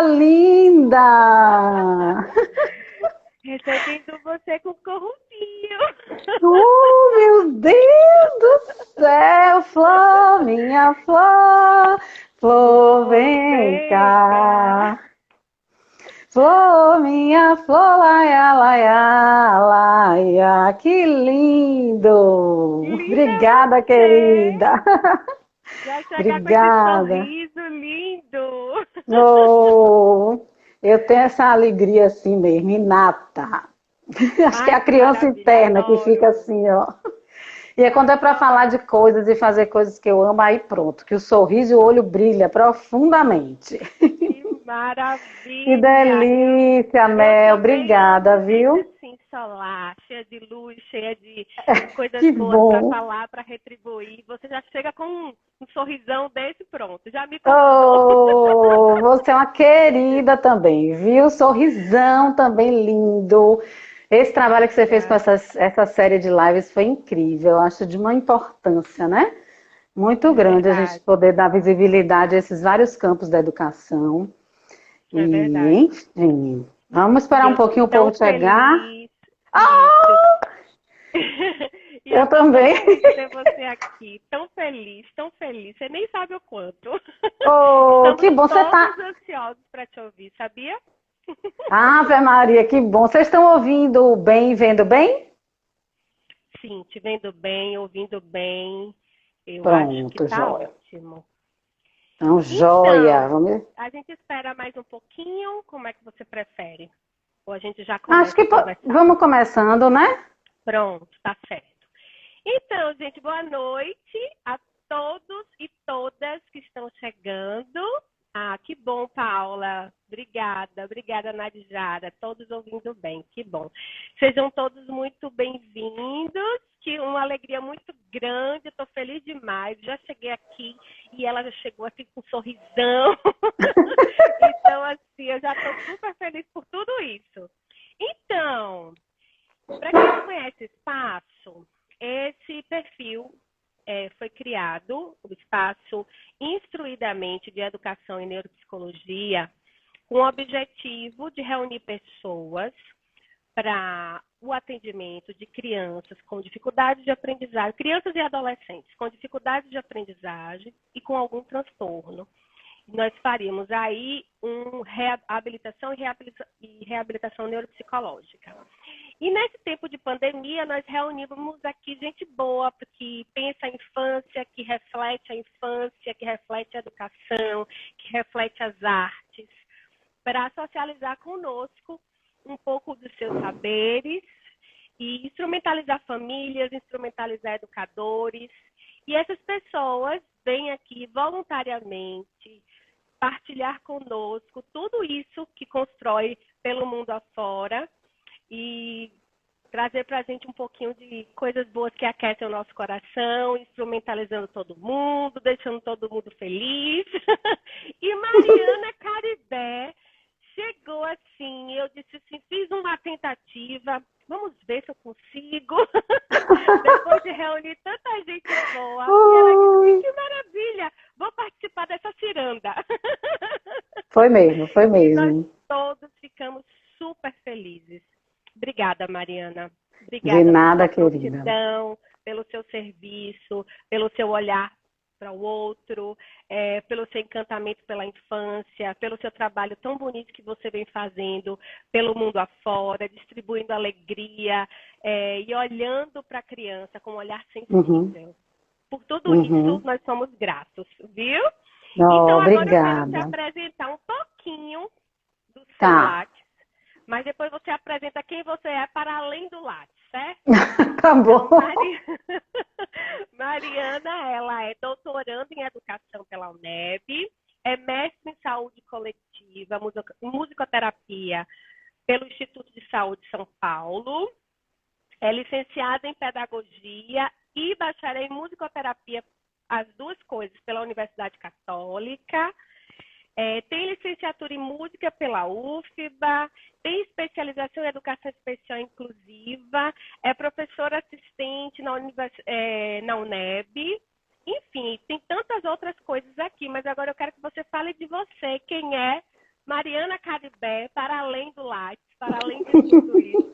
coisa linda! Recebendo você com corrupinho. Oh, meu Deus do céu, flor, minha flor, flor, Vou, vem vem cá. cá. Flor, minha flor, laia, laia, laia, que lindo! Linda é Obrigada, você. querida. Já chegar com esse Obrigada. sorriso lindo. Oh, eu tenho essa alegria assim mesmo, inata. Acho que é Ai, a que criança maravilha, interna que fica adoro. assim, ó. E é quando é para falar de coisas e fazer coisas que eu amo, aí pronto, que o sorriso e o olho brilha profundamente. Que Que maravilha! delícia, Eu Mel. também Obrigada, amo gente viu? assim, solar, cheia de luz, cheia de coisas Que boas para bom. falar, para retribuir. Você já chega com um sorrisão desse pronto, já me conquistou. Oh, você é uma querida também, viu? Sorrisão também lindo. Esse trabalho que você fez com Obrigada. essa série de lives foi incrível. Eu acho de uma importância, né? Muito É grande a gente verdade, poder dar visibilidade a esses vários campos da educação. é E, verdade. enfim, vamos E esperar um eu pouquinho o tão povo chegar. feliz, isso. E eu Eu tô tão também. feliz de ter você aqui, tão feliz, tão feliz. Você nem sabe o quanto. Oh, Estamos que bom você todos tá. ansiosos para te ouvir, sabia? Ave Maria, que bom. Vocês estão ouvindo bem e vendo bem? Sim, te vendo bem, ouvindo bem. Eu acho que Pronto, tá joia. ótimo. Então, joia. Então, Vamos... a gente espera mais um pouquinho. Como é que você prefere? Ou a gente já Acho começa que a conversar? vamos começando, né? Pronto, tá certo. Então, gente, boa noite a todos e todas que estão chegando. Ah, que bom, Paula. Obrigada, obrigada, Nadjara. Todos ouvindo bem, que bom. Sejam todos muito bem-vindos. Que uma alegria muito grande. Estou feliz demais. Já cheguei aqui e ela já chegou assim com um sorrisão. Então, assim, eu já estou super feliz por tudo isso. Então, para quem não conhece o espaço, esse perfil foi criado, o espaço instruidamente de educação e neuropsicologia, com o objetivo de reunir pessoas para o atendimento de crianças com dificuldades de aprendizagem, crianças e adolescentes com dificuldades de aprendizagem e com algum transtorno. Nós faríamos aí reabilitação e reabilitação neuropsicológica. E nesse tempo de pandemia, nós reunimos aqui gente boa, que pensa a infância, que reflete a infância, que reflete a educação, que reflete as artes, para socializar conosco um pouco dos seus saberes e instrumentalizar famílias, instrumentalizar educadores. E essas pessoas vêm aqui voluntariamente partilhar conosco tudo isso que constrói pelo mundo afora e trazer para a gente um pouquinho de coisas boas que aquecem o nosso coração, instrumentalizando todo mundo, deixando todo mundo feliz. E Mariana Caribé chegou assim, eu disse assim, fiz uma tentativa, vamos ver se eu consigo. Depois de reunir tanta gente boa. E ela disse Ui. assim, que maravilha, vou participar dessa ciranda. Foi mesmo, foi E nós mesmo. todos ficamos super felizes. Obrigada, Mariana. De Obrigada por nada, sua querida. prontidão, pelo seu serviço, pelo seu olhar para o outro, pelo seu encantamento pela infância, pelo seu trabalho tão bonito que você vem fazendo pelo mundo afora, distribuindo alegria e olhando para a criança com um olhar Uhum, sensível. Por tudo isso, uhum. nós somos gratos, viu? Oh, Então, agora eu quero te obrigada. apresentar um pouquinho do seu Tá, Lattes, mas depois você apresenta quem você é para além do Lattes, certo? tá Então, bom. Mariana, ela é doutoranda em educação pela UNEB, é mestre em saúde coletiva, musicoterapia pelo Instituto de Saúde de São Paulo, é licenciada em pedagogia e bacharel em musicoterapia, as duas coisas, pela Universidade Católica. Tem licenciatura em música pela UFBA, tem especialização em educação especial inclusiva, é professora assistente na UNEB. Enfim, tem tantas outras coisas aqui, mas agora eu quero que você fale de você, quem é Mariana Caribé, para além do Lattes, para além de tudo isso.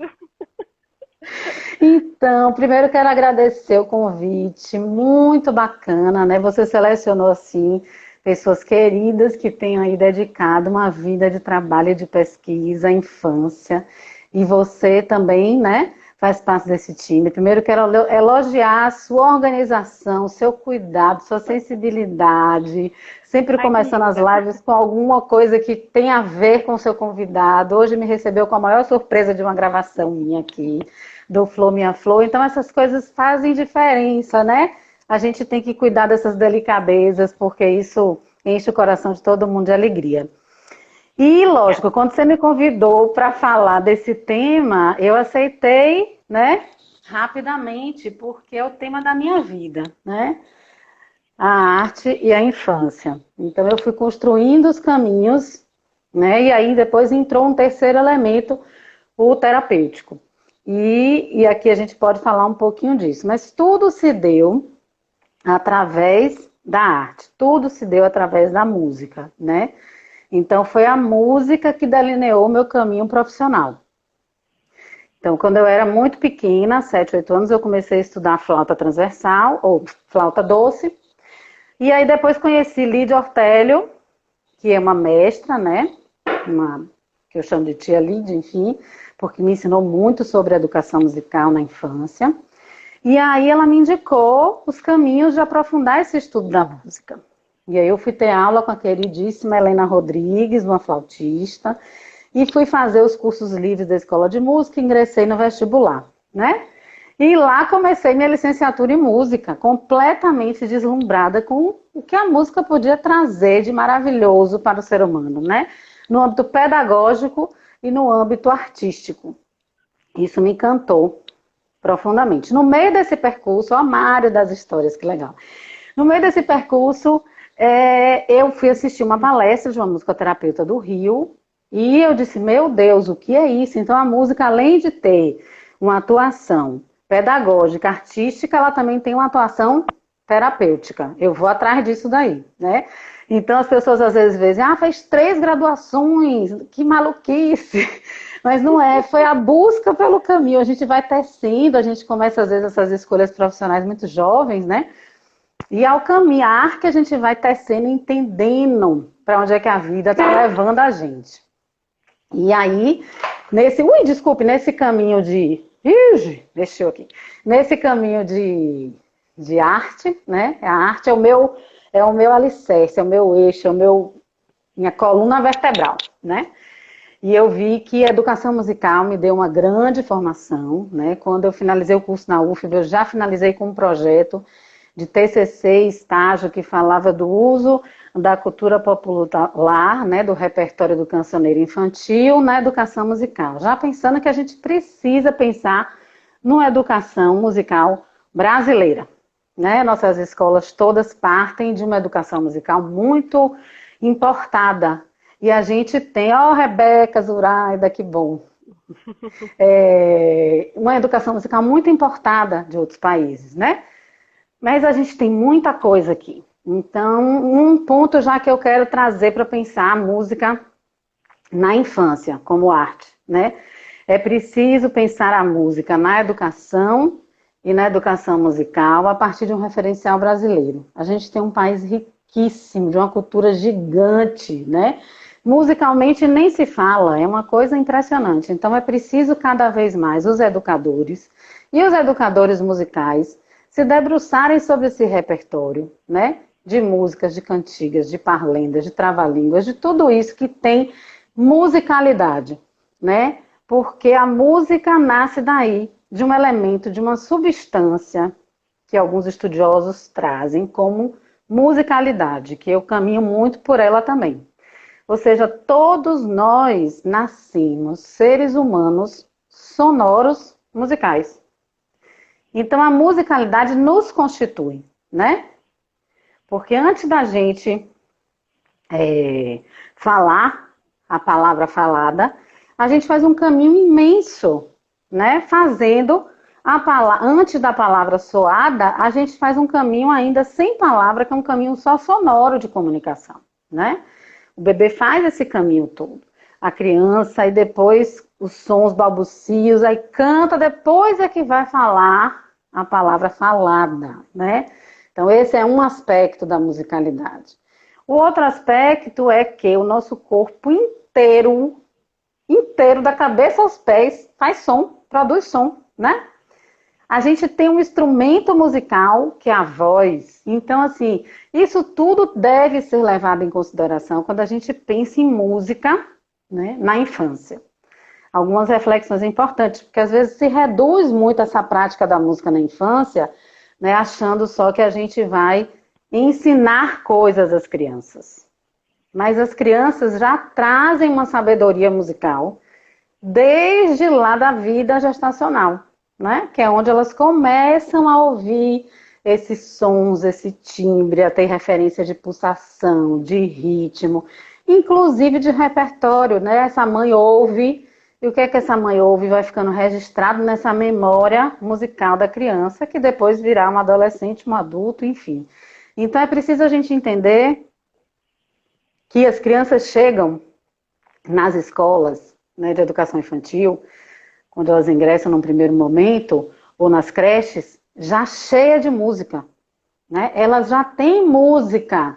Então, primeiro quero agradecer o convite, muito bacana, né? Você selecionou, assim, pessoas queridas que tenham aí dedicado uma vida de trabalho e de pesquisa à infância. E você também, né, faz parte desse time. Primeiro quero elogiar a sua organização, seu cuidado, sua sensibilidade, sempre começando as lives com alguma coisa que tem a ver com o seu convidado. Hoje me recebeu com a maior surpresa de uma gravação minha aqui, do Flow Minha Flow. Então essas coisas fazem diferença, né? A gente tem que cuidar dessas delicadezas, porque isso enche o coração de todo mundo de alegria. E, lógico, quando você me convidou para falar desse tema, eu aceitei, né, rapidamente, porque é o tema da minha vida, né? A arte e a infância. Então, eu fui construindo os caminhos, né? E aí, depois entrou um terceiro elemento, o terapêutico. E aqui a gente pode falar um pouquinho disso. Mas tudo se deu através da arte, tudo se deu através da música, né? Então, foi a música que delineou o meu caminho profissional. Então, quando eu era muito pequena, 7, 8 anos, eu comecei a estudar flauta transversal, ou flauta doce. E aí, depois conheci Lídia Ortélio, que é uma mestra, né? Que eu chamo de tia Lídia, enfim, porque me ensinou muito sobre educação musical na infância. E aí, ela me indicou os caminhos de aprofundar esse estudo da música. E aí eu fui ter aula com a queridíssima Helena Rodrigues, uma flautista, e fui fazer os cursos livres da Escola de Música e ingressei no vestibular, né? E lá comecei minha licenciatura em música, completamente deslumbrada com o que a música podia trazer de maravilhoso para o ser humano, né? No âmbito pedagógico e no âmbito artístico. Isso me encantou profundamente. No meio desse percurso, ó, Mário das histórias, que legal. No meio desse percurso, eu fui assistir uma palestra de uma musicoterapeuta do Rio e eu disse, meu Deus, o que é isso? Então a música, além de ter uma atuação pedagógica, artística, ela também tem uma atuação terapêutica. Eu vou atrás disso daí, né? Então as pessoas às vezes veem, fez 3 graduações, que maluquice. Mas não é, foi a busca pelo caminho. A gente vai tecendo, a gente começa às vezes essas escolhas profissionais muito jovens, né? E ao caminhar que a gente vai tecendo, entendendo para onde é que a vida está levando a gente. E aí, nesse caminho de... deixou aqui. Nesse caminho de arte, né? A arte é o meu alicerce, é o meu eixo, minha coluna vertebral, né? E eu vi que a educação musical me deu uma grande formação, né? Quando eu finalizei o curso na UFB, eu já finalizei com um projeto de TCC, estágio, que falava do uso da cultura popular, né, do repertório do cancioneiro infantil na educação musical. Já pensando que a gente precisa pensar numa educação musical brasileira, né? Nossas escolas todas partem de uma educação musical muito importada. E a gente tem, Rebeca, Zuraida, que bom. Uma educação musical muito importada de outros países, né? Mas a gente tem muita coisa aqui. Então, um ponto já que eu quero trazer para pensar a música na infância, como arte, né? É preciso pensar a música na educação e na educação musical a partir de um referencial brasileiro. A gente tem um país riquíssimo, de uma cultura gigante, né? Musicalmente nem se fala, é uma coisa impressionante. Então, é preciso cada vez mais os educadores e os educadores musicais se debruçarem sobre esse repertório, né? De músicas, de cantigas, de parlendas, de trava-línguas, de tudo isso que tem musicalidade, né? Porque a música nasce daí, de um elemento, de uma substância que alguns estudiosos trazem como musicalidade, que eu caminho muito por ela também. Ou seja, todos nós nascemos seres humanos sonoros musicais. Então, a musicalidade nos constitui, né? Porque antes da gente falar a palavra falada, a gente faz um caminho imenso, né? Fazendo antes da palavra soada, a gente faz um caminho ainda sem palavra, que é um caminho só sonoro de comunicação, né? O bebê faz esse caminho todo. A criança, e depois os sons balbucios, aí canta, depois é que vai falar a palavra falada, né? Então, esse é um aspecto da musicalidade. O outro aspecto é que o nosso corpo inteiro, da cabeça aos pés, faz som, produz som, né? A gente tem um instrumento musical, que é a voz. Então, assim, isso tudo deve ser levado em consideração quando a gente pensa em música, né, na infância. Algumas reflexões importantes, porque às vezes se reduz muito essa prática da música na infância, né, achando só que a gente vai ensinar coisas às crianças. Mas as crianças já trazem uma sabedoria musical desde lá da vida gestacional, né? Que é onde elas começam a ouvir esses sons, esse timbre, a ter referência de pulsação, de ritmo, inclusive de repertório, né? Essa mãe ouve, e o que é que essa mãe ouve vai ficando registrado nessa memória musical da criança, que depois virá um adolescente, um adulto, enfim. Então é preciso a gente entender que as crianças chegam nas escolas, né, de educação infantil, quando elas ingressam num primeiro momento, ou nas creches, já cheia de música, né? Elas já têm música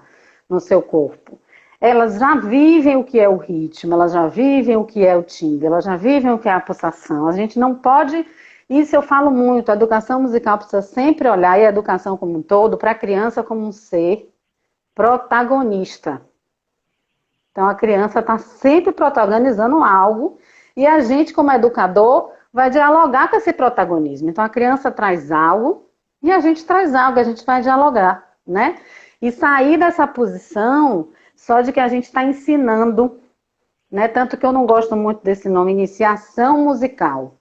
no seu corpo. Elas já vivem o que é o ritmo, elas já vivem o que é o timbre, elas já vivem o que é a pulsação. A gente não pode, isso eu falo muito, a educação musical precisa sempre olhar, e a educação como um todo, para a criança como um ser protagonista. Então a criança está sempre protagonizando algo, e a gente, como educador, vai dialogar com esse protagonismo. Então a criança traz algo, e a gente traz algo, a gente vai dialogar, né? E sair dessa posição só de que a gente está ensinando, né? Tanto que eu não gosto muito desse nome, iniciação musical.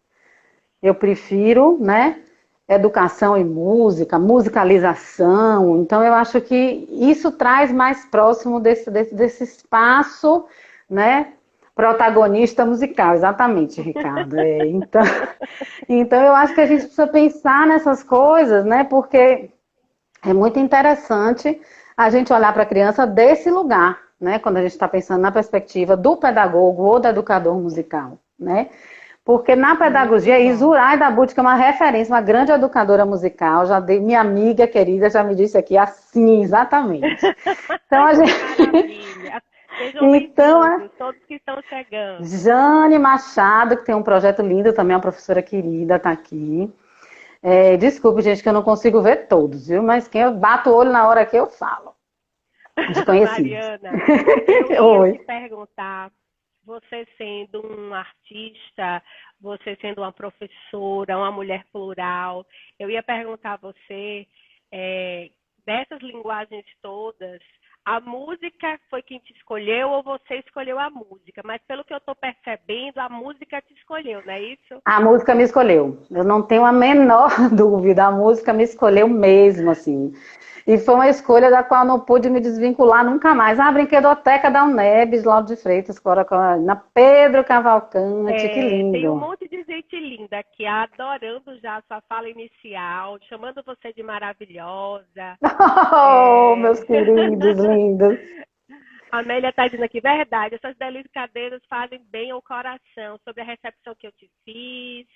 Eu prefiro, né, educação em música, musicalização. Então eu acho que isso traz mais próximo desse espaço, né, protagonista musical. Exatamente, Ricardo. Então eu acho que a gente precisa pensar nessas coisas, né, porque é muito interessante a gente olhar para a criança desse lugar, né? Quando a gente está pensando na perspectiva do pedagogo ou do educador musical, né? Porque na pedagogia, Zuraida Butch, que é uma referência, uma grande educadora musical, minha amiga querida já me disse aqui assim, exatamente. Então a gente... Maravilha. Sejam bem-vindos, todos que estão chegando. Jane Machado, que tem um projeto lindo também, uma professora querida, está aqui. Desculpe, gente, que eu não consigo ver todos, viu? Mas quem eu bato o olho na hora que eu falo. Mariana, eu ia te perguntar, você sendo um artista, você sendo uma professora, uma mulher plural, eu ia perguntar a você, dessas linguagens todas, a música foi quem te escolheu ou você escolheu a música? Mas pelo que eu estou percebendo, a música te escolheu, não é isso? A música me escolheu. Eu não tenho a menor dúvida. A música me escolheu mesmo, assim. E foi uma escolha da qual não pude me desvincular nunca mais. A Brinquedoteca da UNEB, Laudo de Freitas, na Pedro Cavalcante, que lindo. Tem um monte de gente linda aqui, adorando já a sua fala inicial, chamando você de maravilhosa. Oh, meus queridos, lindos. A Amélia está dizendo aqui, verdade, essas delicadezas fazem bem ao coração, sobre a recepção que eu te fiz.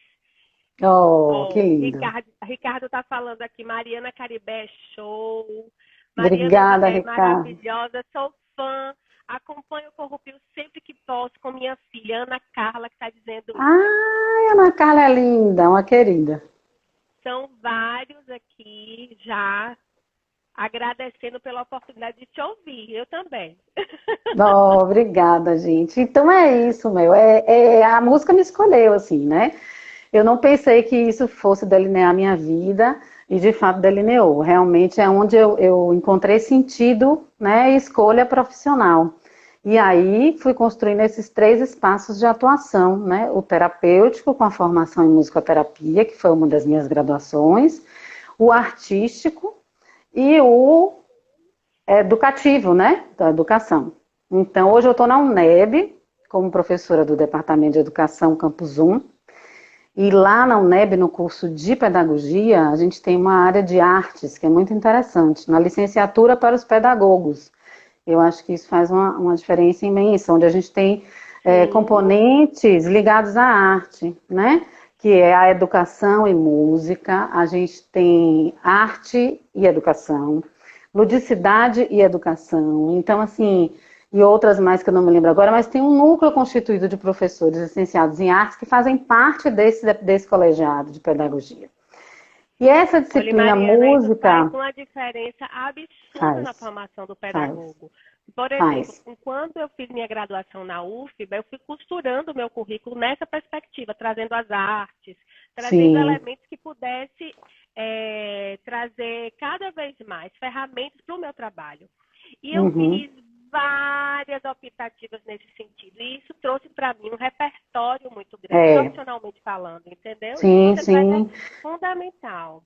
Oh, que lindo. Ricardo está falando aqui, Mariana Caribé, show. Obrigada, Mariana Ricardo. Maravilhosa, sou fã. Acompanho o Corrupio sempre que posso com minha filha, Ana Carla, que está dizendo... Ai, Ana Carla é linda, uma querida. São vários aqui já agradecendo pela oportunidade de te ouvir, eu também. Oh, obrigada, gente. Então é isso, a música me escolheu, assim, né? Eu não pensei que isso fosse delinear a minha vida, e de fato delineou. Realmente é onde eu encontrei sentido, né, e escolha profissional. E aí fui construindo esses 3 espaços de atuação, né? O terapêutico, com a formação em musicoterapia, que foi uma das minhas graduações, o artístico e o educativo, né? Da educação. Então, hoje eu estou na UNEB, como professora do Departamento de Educação Campus 1, e lá na UNEB, no curso de Pedagogia, a gente tem uma área de artes, que é muito interessante, na licenciatura para os pedagogos. Eu acho que isso faz uma diferença imensa, onde a gente tem Sim, componentes ligados à arte, né? Que é a educação e música, a gente tem arte e educação, ludicidade e educação. Então, assim, e outras mais que eu não me lembro agora, mas tem um núcleo constituído de professores licenciados em artes que fazem parte desse colegiado de pedagogia. E essa olha, disciplina Mariana, isso faz música uma diferença absurda na faz, formação do faz, pedagogo. Por exemplo, faz. enquanto eu fiz minha graduação na UFBA, eu fui costurando o meu currículo nessa perspectiva, trazendo as artes, trazendo Sim. elementos que pudesse trazer cada vez mais ferramentas para o meu trabalho. E eu Uhum. fiz várias optativas nesse sentido. E isso trouxe para mim um repertório muito grande, É, profissionalmente falando, entendeu? Isso que sim, você traz é sim. fundamental.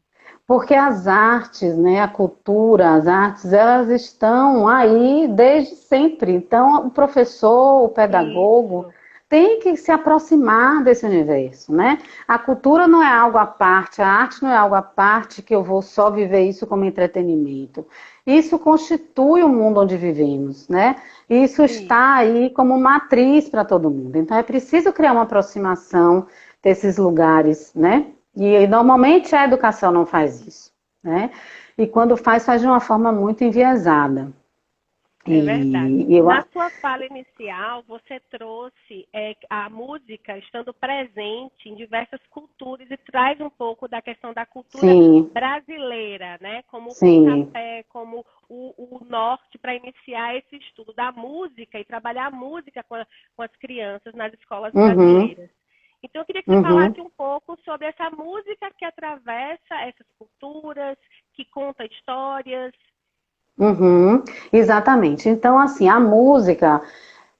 Porque as artes, né, a cultura, as artes, elas estão aí desde sempre. Então, o professor, o pedagogo, Isso, tem que se aproximar desse universo, né? A cultura não é algo à parte, a arte não é algo à parte que eu vou só viver isso como entretenimento. Isso constitui o mundo onde vivemos, né? Isso está isso. aí como matriz para todo mundo. Então, é preciso criar uma aproximação desses lugares, né? E normalmente a educação não faz isso, né? E quando faz, faz de uma forma muito enviesada. É verdade. E eu, Na sua fala inicial, você trouxe a música estando presente em diversas culturas e traz um pouco da questão da cultura sim, brasileira, né? Como o sim, pontapé, como o norte para iniciar esse estudo da música e trabalhar a música com as crianças nas escolas uhum, brasileiras. Então, eu queria que você uhum, falasse um pouco sobre essa música que atravessa essas culturas, que conta histórias. uhum, exatamente. Então, assim, a música,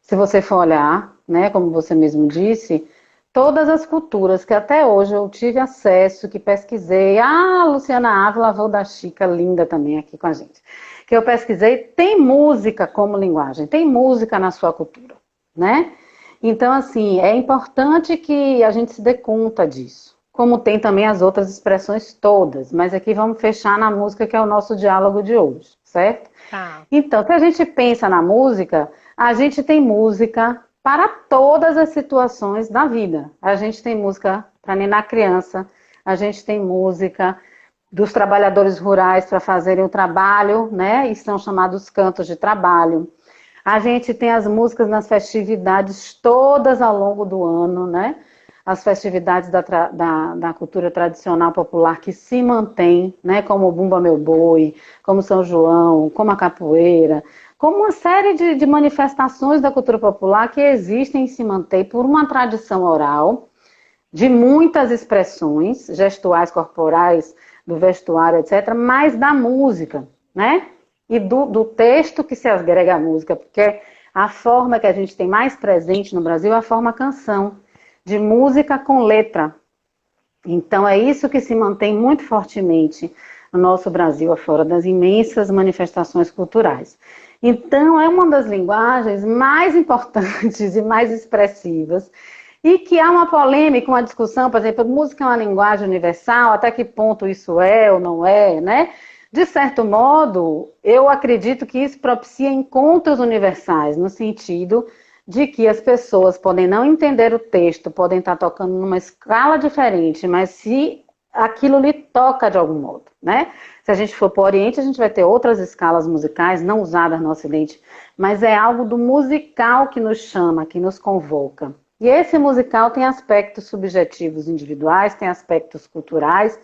se você for olhar, né, como você mesmo disse, todas as culturas que até hoje eu tive acesso, que pesquisei, Luciana Ávila, avó da Chica, linda também aqui com a gente, que eu pesquisei, tem música como linguagem, tem música na sua cultura, né? Então, assim, é importante que a gente se dê conta disso, como tem também as outras expressões todas, mas aqui vamos fechar na música que é o nosso diálogo de hoje, certo? Tá. Então, se a gente pensa na música, a gente tem música para todas as situações da vida. A gente tem música para ninar criança, a gente tem música dos trabalhadores rurais para fazerem o trabalho, né? E são chamados cantos de trabalho. A gente tem as músicas nas festividades todas ao longo do ano, né? As festividades da cultura tradicional popular que se mantém, né? Como o Bumba Meu Boi, como São João, como a capoeira, como uma série de manifestações da cultura popular que existem e se mantêm por uma tradição oral, de muitas expressões gestuais, corporais, do vestuário, etc., mas da música, né? E do texto que se agrega à música, porque a forma que a gente tem mais presente no Brasil é a forma canção, de música com letra. Então é isso que se mantém muito fortemente no nosso Brasil afora das imensas manifestações culturais. Então é uma das linguagens mais importantes e mais expressivas e que há uma polêmica, uma discussão, por exemplo, música é uma linguagem universal, até que ponto isso é ou não é, né? De certo modo, eu acredito que isso propicia encontros universais, no sentido de que as pessoas podem não entender o texto, podem estar tocando numa escala diferente, mas se aquilo lhe toca de algum modo, né? Se a gente for para o Oriente, a gente vai ter outras escalas musicais, não usadas no Ocidente, mas é algo do musical que nos chama, que nos convoca. E esse musical tem aspectos subjetivos individuais, tem aspectos culturais,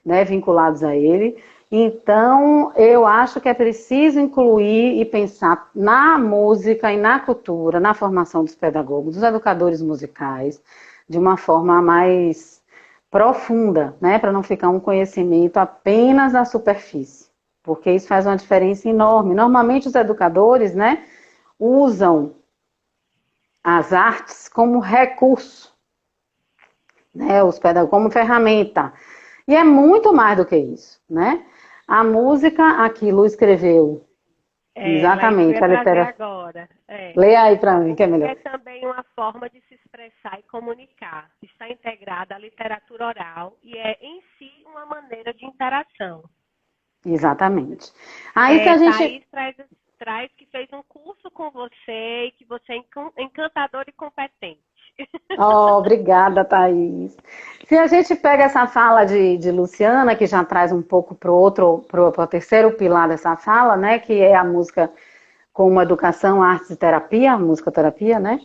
né, vinculados a ele. Então, eu acho que é preciso incluir e pensar na música e na cultura, na formação dos pedagogos, dos educadores musicais, de uma forma mais profunda, né, para não ficar um conhecimento apenas na superfície, porque isso faz uma diferença enorme. Normalmente os educadores, né, usam as artes como recurso, né, os pedagogos como ferramenta. E é muito mais do que isso, né? A música, aqui Lu escreveu Era isso que eu exatamente ia a trazer literatura. agora. É. Leia aí para A mim, que é música melhor. é também uma forma de se expressar e comunicar. Está integrada à literatura oral e é, em si, uma maneira de interação. Exatamente. Aí se a gente. Thaís traz que fez um Oh, obrigada, Thaís. Se a gente pega essa fala de Luciana, que já traz um pouco para o terceiro pilar dessa fala, né, que é a música como educação, artes e terapia, musicoterapia, né?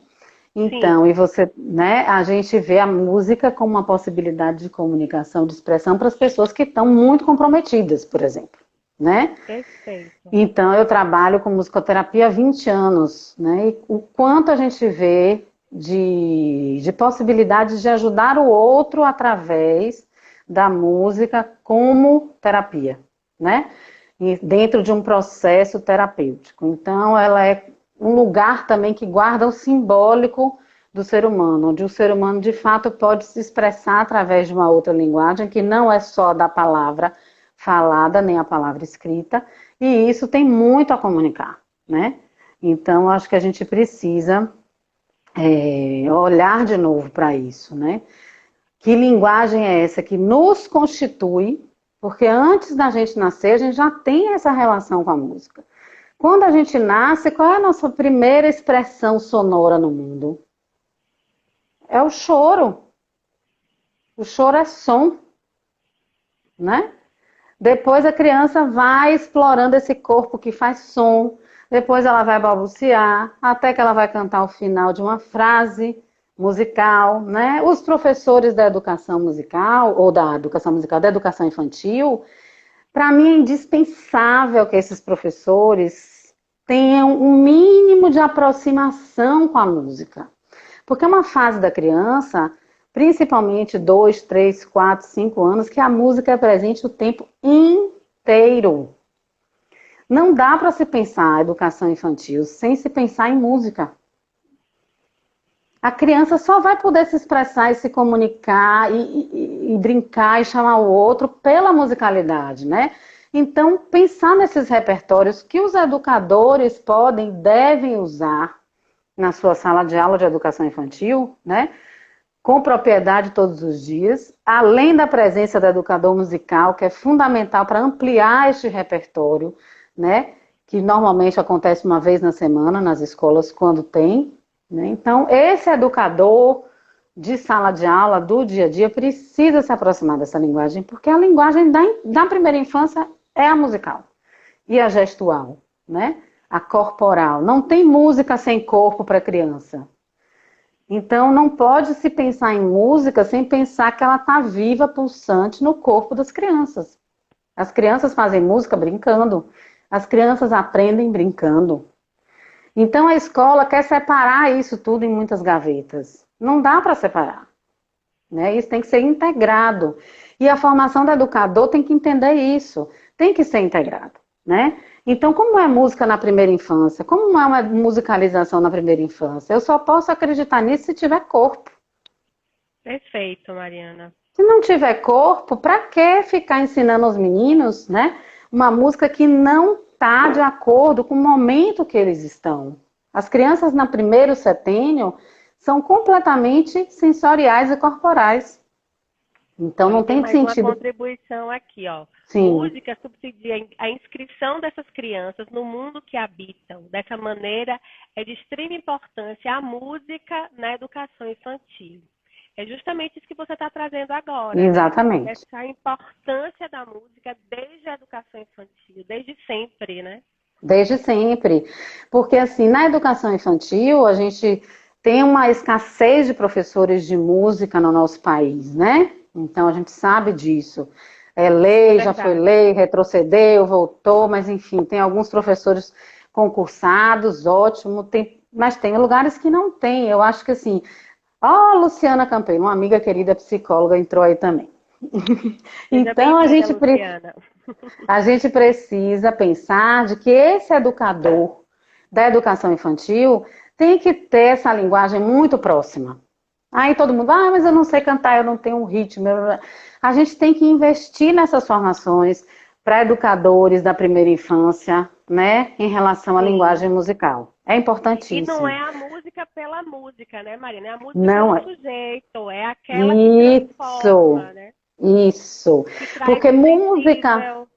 Então, Sim, e você, né, a gente vê a música como uma possibilidade de comunicação, de expressão para as pessoas que estão muito comprometidas, por exemplo, né? perfeito. Então, eu trabalho com musicoterapia há 20 anos, né? E o quanto a gente vê de possibilidades de ajudar o outro através da música como terapia, né? E dentro de um processo terapêutico. Então, ela é um lugar também que guarda o simbólico do ser humano, onde o ser humano de fato pode se expressar através de uma outra linguagem, que não é só da palavra falada, nem a palavra escrita, e isso tem muito a comunicar, né? Então, acho que a gente precisa olhar de novo para isso, né? Que linguagem é essa que nos constitui? Porque antes da gente nascer, a gente já tem essa relação com a música. Quando a gente nasce, qual é a nossa primeira expressão sonora no mundo? É o choro. O choro é som, né? Depois a criança vai explorando esse corpo que faz som, depois ela vai balbuciar, até que ela vai cantar o final de uma frase musical, né? Os professores da educação musical, ou da educação musical, da educação infantil, para mim é indispensável que esses professores tenham um mínimo de aproximação com a música. Porque é uma fase da criança, principalmente 2, 3, 4, 5 anos, que a música é presente o tempo inteiro. Não dá para se pensar educação infantil sem se pensar em música. A criança só vai poder se expressar e se comunicar e brincar e chamar o outro pela musicalidade, né? Então, pensar nesses repertórios que os educadores podem, devem usar na sua sala de aula de educação infantil, né? Com propriedade todos os dias, além da presença do educador musical, que é fundamental para ampliar este repertório, né? Que normalmente acontece uma vez na semana nas escolas, quando tem, né? Então, esse educador de sala de aula, do dia a dia, precisa se aproximar dessa linguagem, porque a linguagem da primeira infância é a musical e a gestual, né? A corporal. Não tem música sem corpo para criança. Então, não pode se pensar em música sem pensar que ela está viva, pulsante no corpo das crianças. As crianças fazem música brincando, as crianças aprendem brincando. Então, a escola quer separar isso tudo em muitas gavetas. Não dá para separar, né? Isso tem que ser integrado. E a formação do educador tem que entender isso, tem que ser integrado, né? Então, como é música na primeira infância? Como é uma musicalização na primeira infância? Eu só posso acreditar nisso se tiver corpo. Perfeito, Mariana. Se não tiver corpo, para que ficar ensinando aos meninos, né, uma música que não está de acordo com o momento que eles estão? As crianças no primeiro setênio são completamente sensoriais e corporais. Então Olha, não tem tem mais uma sentido. contribuição aqui, ó. Sim, Música subsidia a inscrição dessas crianças no mundo que habitam. Dessa maneira, é de extrema importância a música na educação infantil. É justamente isso que você está trazendo agora, né? exatamente. Essa importância da música desde a educação infantil, desde sempre, né? Desde sempre. Porque, assim, na educação infantil, a gente tem uma escassez de professores de música no nosso país, né? Então, a gente sabe disso. É lei, já foi Verdade. lei, retrocedeu, voltou, mas, enfim, tem alguns professores concursados, ótimo, mas tem lugares que não tem. Eu acho que, assim, ó, Luciana Campeiro, uma amiga querida psicóloga, entrou aí também. Seja Então, bem-vinda, Luciana. a gente precisa pensar de que esse educador da educação infantil tem que ter essa linguagem muito próxima. Aí todo mundo, mas eu não sei cantar, eu não tenho um ritmo. A gente tem que investir nessas formações para educadores da primeira infância, né, em relação à Sim. linguagem musical. É E não é importantíssimo. a música pela música, né, Marina? É a música Não pelo é. sujeito, é aquela que Isso, transforma, né? isso. Que traz Porque um música. sensível.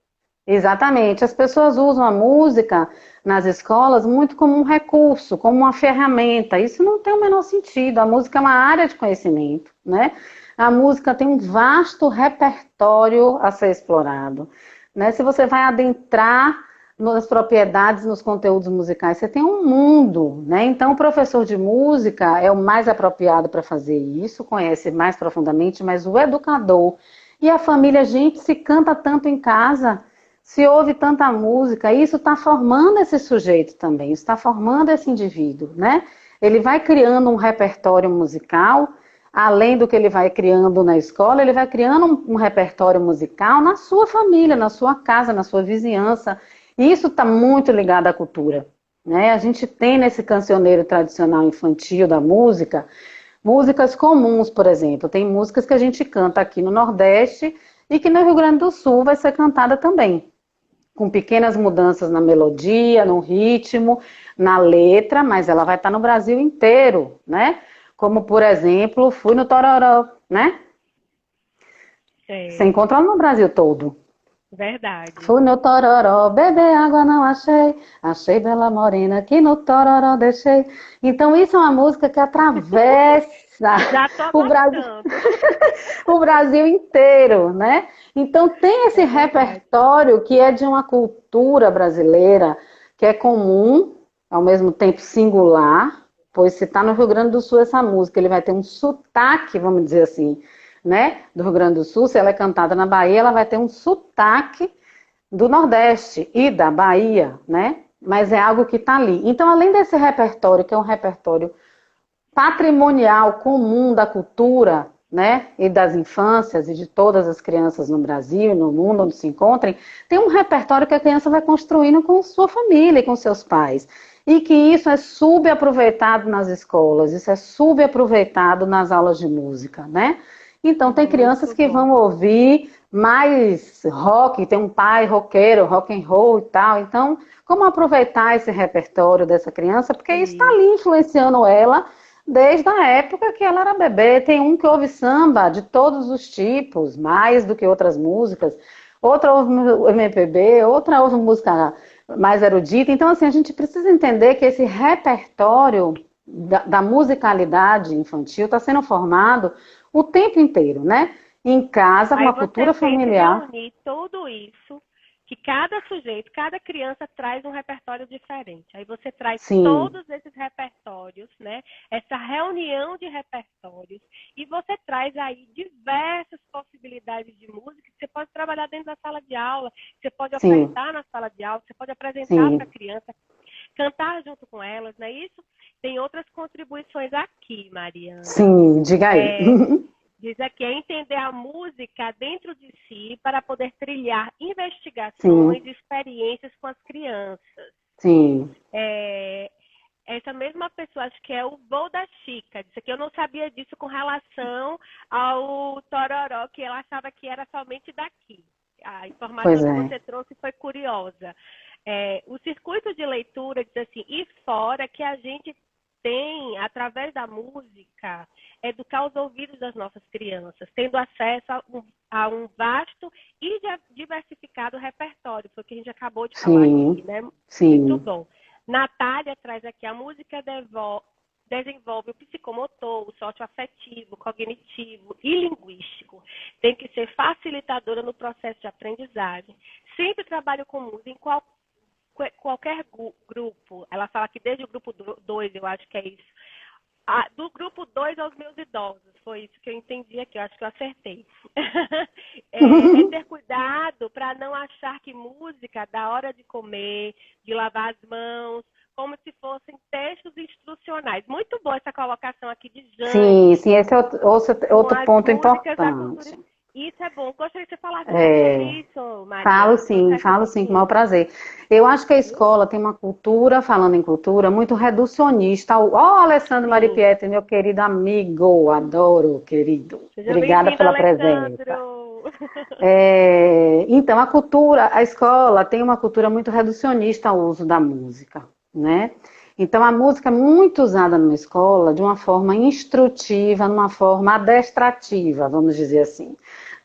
Exatamente. As pessoas usam a música nas escolas muito como um recurso, como uma ferramenta. Isso não tem o menor sentido. A música é uma área de conhecimento, né? A música tem um vasto repertório a ser explorado, né? Se você vai adentrar nas propriedades, nos conteúdos musicais, você tem um mundo, né? Então, o professor de música é o mais apropriado para fazer isso, conhece mais profundamente, mas o educador e a família, gente, se canta tanto em casa, se ouve tanta música, isso está formando esse sujeito também, está formando esse indivíduo, né? Ele vai criando um repertório musical, além do que ele vai criando na escola, ele vai criando um repertório musical na sua família, na sua casa, na sua vizinhança. Isso está muito ligado à cultura, né? A gente tem nesse cancioneiro tradicional infantil da música, músicas comuns, por exemplo. Tem músicas que a gente canta aqui no Nordeste e que no Rio Grande do Sul vai ser cantada também, com pequenas mudanças na melodia, no ritmo, na letra, mas ela vai estar no Brasil inteiro, né? Como, por exemplo, Fui no Tororó, né? Sim. Você encontra no Brasil todo. Verdade. Fui no Tororó, beber água não achei, achei bela morena que no Tororó deixei. Então isso é uma música que atravessa o Brasil, o Brasil inteiro, né? Então tem esse repertório que é de uma cultura brasileira que é comum, ao mesmo tempo singular, pois se está no Rio Grande do Sul essa música, ele vai ter um sotaque, vamos dizer assim, né, do Rio Grande do Sul. Se ela é cantada na Bahia, ela vai ter um sotaque do Nordeste e da Bahia, né? Mas é algo que está ali. Então, além desse repertório, que é um repertório patrimonial comum da cultura, né, e das infâncias e de todas as crianças no Brasil e no mundo onde se encontrem, tem um repertório que a criança vai construindo com sua família e com seus pais. E que isso é subaproveitado nas escolas, isso é subaproveitado nas aulas de música, né? Então, tem crianças que vão ouvir mais rock, tem um pai roqueiro, rock and roll e tal. Então, como aproveitar esse repertório dessa criança? Porque isso está ali influenciando ela desde a época que ela era bebê. Tem um que ouve samba de todos os tipos, mais do que outras músicas. Outra ouve MPB, outra ouve música mais erudita. Então, assim, a gente precisa entender que esse repertório da musicalidade infantil está sendo formado o tempo inteiro, né? Em casa, uma cultura familiar. Reunir tudo isso, que cada sujeito, cada criança traz um repertório diferente. Aí você traz todos esses repertórios, né? Essa reunião de repertórios, e você traz aí diversas possibilidades de música que você pode trabalhar dentro da sala de aula, você pode ofertar na sala de aula, você pode apresentar para a criança, cantar junto com elas, não é isso? Tem outras contribuições aqui, Mariana. Sim, diga aí. Diz aqui, é entender a música dentro de si para poder trilhar investigações e experiências com as crianças. Sim. Essa mesma pessoa, acho que é o vô da Chica, disse que eu não sabia disso com relação ao Tororó, que ela achava que era somente daqui. A informação que você trouxe foi curiosa. O circuito de leitura diz assim, e fora que a gente tem, através da música, educar os ouvidos das nossas crianças, tendo acesso a um vasto e diversificado repertório, foi o que a gente acabou de falar aqui, né? Sim. Muito bom. Natália traz aqui, a música desenvolve o psicomotor, o socioafetivo, o cognitivo e linguístico. Tem que ser facilitadora no processo de aprendizagem. Sempre trabalho com música em qualquer grupo. Ela fala que desde o grupo 2, eu acho que é isso. Do grupo 2 aos meus idosos. Foi isso que eu entendi aqui, eu acho que eu acertei. É ter cuidado para não achar que música da hora de comer, de lavar as mãos, como se fossem textos instrucionais. Muito boa essa colocação aqui de Jane. Sim, esse é outro ponto importante. Isso é bom. Gostaria que você falasse sobre isso, Maria. Falo sim, com o maior prazer. Eu acho que a escola tem uma cultura, falando em cultura, muito reducionista. Alessandro Maripietri, meu querido amigo, adoro, querido. Obrigada pela presença. Então, a escola tem uma cultura muito reducionista ao uso da música, né? Então, a música é muito usada numa escola de uma forma instrutiva, numa forma adestrativa, vamos dizer assim.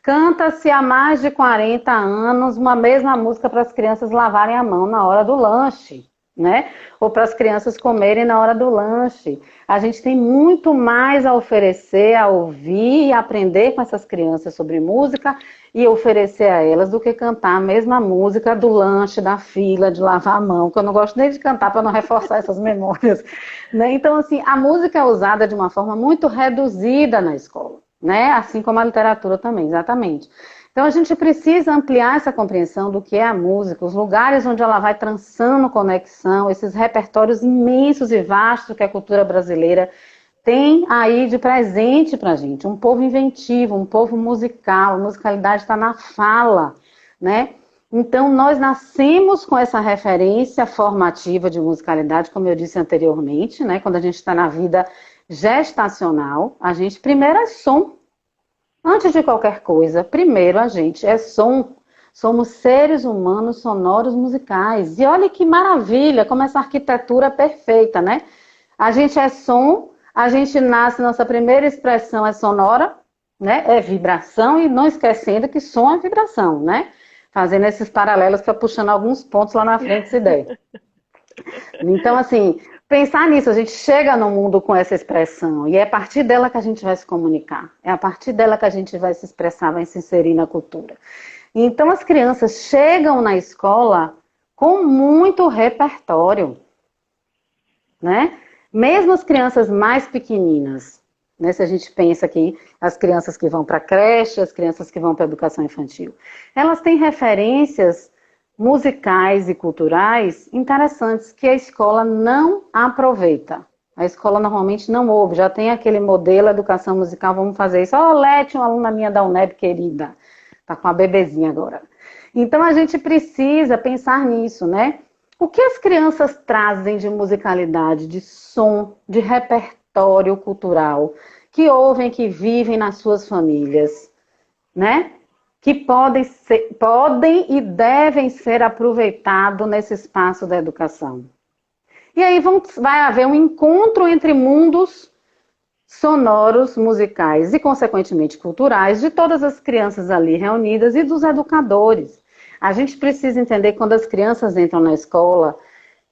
Canta-se há mais de 40 anos uma mesma música para as crianças lavarem a mão na hora do lanche, né? Ou para as crianças comerem na hora do lanche. A gente tem muito mais a oferecer, a ouvir e aprender com essas crianças sobre música e oferecer a elas do que cantar a mesma música do lanche, da fila, de lavar a mão, que eu não gosto nem de cantar para não reforçar essas memórias, né? Então, assim, a música é usada de uma forma muito reduzida na escola, né? Assim como a literatura também, exatamente. Então a gente precisa ampliar essa compreensão do que é a música, os lugares onde ela vai trançando conexão, esses repertórios imensos e vastos que a cultura brasileira tem aí de presente pra gente. Um povo inventivo, um povo musical, a musicalidade está na fala, né? Então nós nascemos com essa referência formativa de musicalidade, como eu disse anteriormente, né? Quando a gente está na vida gestacional, a gente primeiro é som. Antes de qualquer coisa, primeiro a gente é som. Somos seres humanos sonoros musicais. E olha que maravilha, como essa arquitetura é perfeita, né? A gente é som, a gente nasce, nossa primeira expressão é sonora, né? É vibração, e não esquecendo que som é vibração, né? Fazendo esses paralelos para puxando alguns pontos lá na frente dessa ideia. Então, assim, pensar nisso, a gente chega no mundo com essa expressão e é a partir dela que a gente vai se comunicar, é a partir dela que a gente vai se expressar, vai se inserir na cultura. Então, as crianças chegam na escola com muito repertório, né? Mesmo as crianças mais pequeninas, né? Se a gente pensa aqui, as crianças que vão para a creche, as crianças que vão para a educação infantil, elas têm referências musicais e culturais interessantes que a escola não aproveita. A escola normalmente não ouve, já tem aquele modelo educação musical, vamos fazer isso. Ó, Leti, uma aluna minha da UNEB querida, tá com a bebezinha agora. Então a gente precisa pensar nisso, né? O que as crianças trazem de musicalidade, de som, de repertório cultural, que ouvem, que vivem nas suas famílias, né? Que podem e devem ser aproveitados nesse espaço da educação. E aí vai haver um encontro entre mundos sonoros, musicais e, consequentemente, culturais de todas as crianças ali reunidas e dos educadores. A gente precisa entender que quando as crianças entram na escola,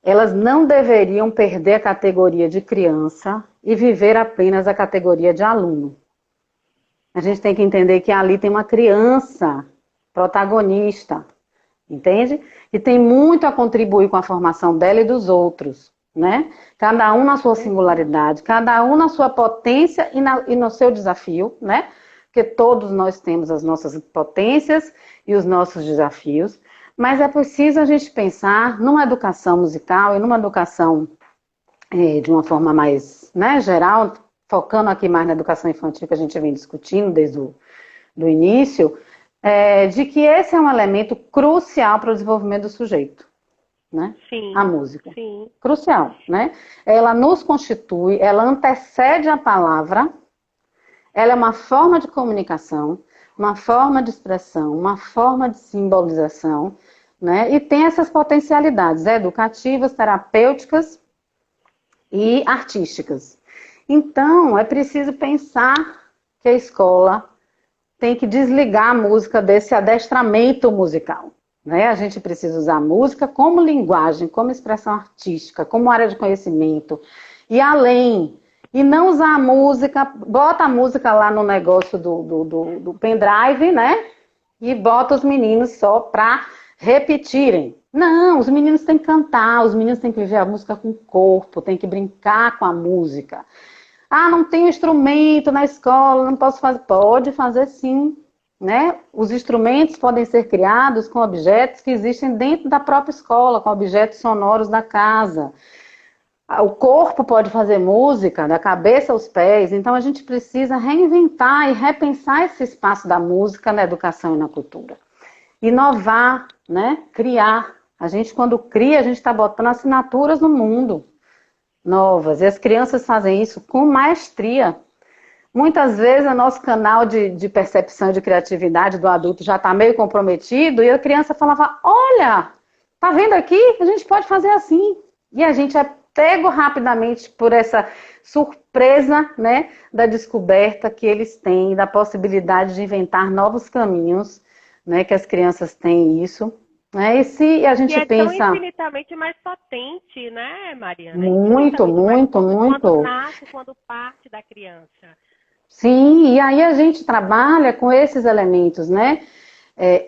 elas não deveriam perder a categoria de criança e viver apenas a categoria de aluno. A gente tem que entender que ali tem uma criança protagonista, entende? E tem muito a contribuir com a formação dela e dos outros, né? Cada um na sua singularidade, cada um na sua potência e no seu desafio, né? Porque todos nós temos as nossas potências e os nossos desafios, mas é preciso a gente pensar numa educação musical e numa educação de uma forma mais, né, geral, focando aqui mais na educação infantil que a gente vem discutindo desde o início, de que esse é um elemento crucial para o desenvolvimento do sujeito, né? Sim, a música. Sim. Crucial, né? Ela nos constitui, ela antecede a palavra, ela é uma forma de comunicação, uma forma de expressão, uma forma de simbolização, né? E tem essas potencialidades educativas, terapêuticas e artísticas. Então, é preciso pensar que a escola tem que desligar a música desse adestramento musical, né? A gente precisa usar a música como linguagem, como expressão artística, como área de conhecimento, e além, e não usar a música, bota a música lá no negócio do pendrive, né? E bota os meninos só para repetirem. Não, os meninos têm que cantar, os meninos têm que viver a música com o corpo, têm que brincar com a música. Ah, não tenho instrumento na escola, não posso fazer. Pode fazer sim, né? Os instrumentos podem ser criados com objetos que existem dentro da própria escola, com objetos sonoros da casa. O corpo pode fazer música, da cabeça aos pés. Então a gente precisa reinventar e repensar esse espaço da música na educação e na cultura. Inovar, né? Criar. A gente, quando cria, a gente está botando assinaturas no mundo novas. E as crianças fazem isso com maestria. Muitas vezes o nosso canal de percepção de criatividade do adulto já está meio comprometido e a criança falava, olha, tá vendo aqui? A gente pode fazer assim. E a gente é pego rapidamente por essa surpresa, né, da descoberta que eles têm, da possibilidade de inventar novos caminhos, né, que as crianças têm isso. Né? E se a E gente é tão pensa infinitamente mais potente, né, Mariana? muito, Infinitamente mais muito, potente quando muito. nasce, quando parte da criança. Sim, e aí a gente trabalha com esses elementos, né? é,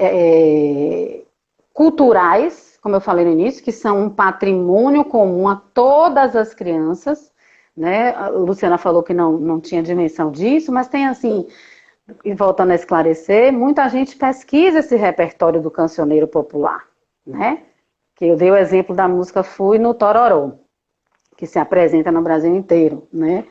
é, culturais, como eu falei no início, que são um patrimônio comum a todas as crianças, né? A Luciana falou que não tinha dimensão disso, mas tem assim, e voltando a esclarecer, muita gente pesquisa esse repertório do cancioneiro popular, né? Que eu dei o exemplo da música Fui no Tororó, que se apresenta no Brasil inteiro, né?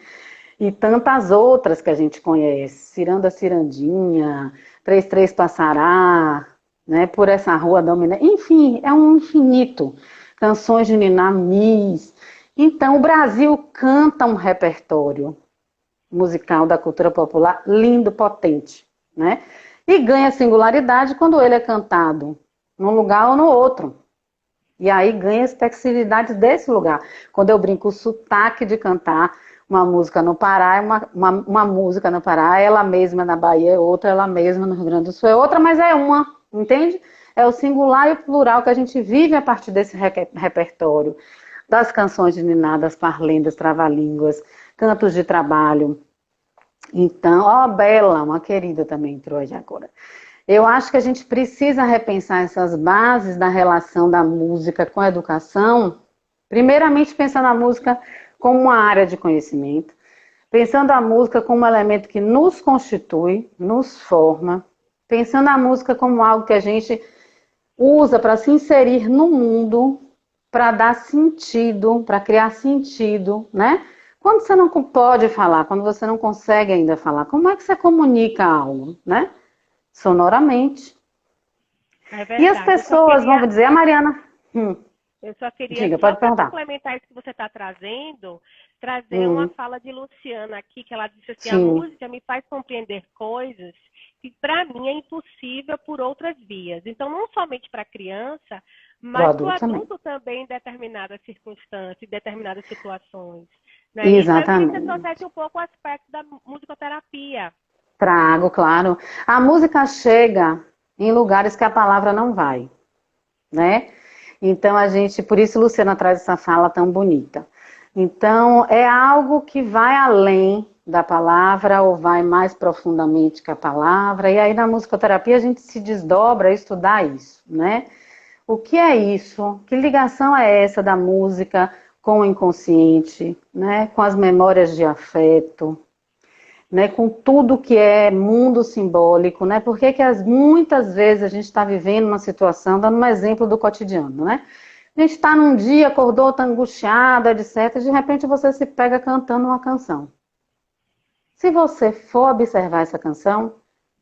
E tantas outras que a gente conhece, Ciranda Cirandinha, Três Três Passará, né, Por Essa Rua Domina, enfim, é um infinito. Canções de Niná Miss. Então, o Brasil canta um repertório musical da cultura popular lindo, potente, né? E ganha singularidade quando ele é cantado num lugar ou no outro. E aí ganha a especificidade desse lugar. Quando eu brinco o sotaque de cantar uma música no Pará, é uma música no Pará, ela mesma na Bahia é outra, ela mesma no Rio Grande do Sul é outra, mas é uma, entende? É o singular e o plural que a gente vive a partir desse repertório, das canções de niná, das parlendas, trava-línguas, cantos de trabalho. Então, ó, a Bela, uma querida também entrou aí agora. Eu acho que a gente precisa repensar essas bases da relação da música com a educação, primeiramente pensando a música como uma área de conhecimento, pensando a música como um elemento que nos constitui, nos forma, pensando a música como algo que a gente usa para se inserir no mundo, para dar sentido, para criar sentido, né? Quando você não pode falar, quando você não consegue ainda falar, como é que você comunica algo, né? Sonoramente. É E as verdade. pessoas vão dizer, a Mariana, Eu só queria, diga, só pode para perguntar. complementar isso que você está trazendo, trazer uma Hum, fala de Luciana aqui, que ela disse assim, a sim, música me faz compreender coisas que para mim é impossível por outras vias. Então, não somente para a criança, pro mas para o adulto também. adulto também em determinadas circunstâncias, em determinadas situações. Né? Isso eu queria que você Exatamente. trouxesse um pouco o aspecto da musicoterapia. Trago, claro. A música chega em lugares que a palavra não vai, né? Então a gente, por isso Luciana traz essa fala tão bonita. Então é algo que vai além da palavra ou vai mais profundamente que a palavra. E aí na musicoterapia a gente se desdobra a estudar isso, né? O que é isso? Que ligação é essa da música com o inconsciente, né? Com as memórias de afeto, né? Com tudo que é mundo simbólico, né? Porque que muitas vezes a gente está vivendo uma situação, dando um exemplo do cotidiano, né? A gente está num dia, acordou, está angustiado, etc. De repente você se pega cantando uma canção. Se você for observar essa canção,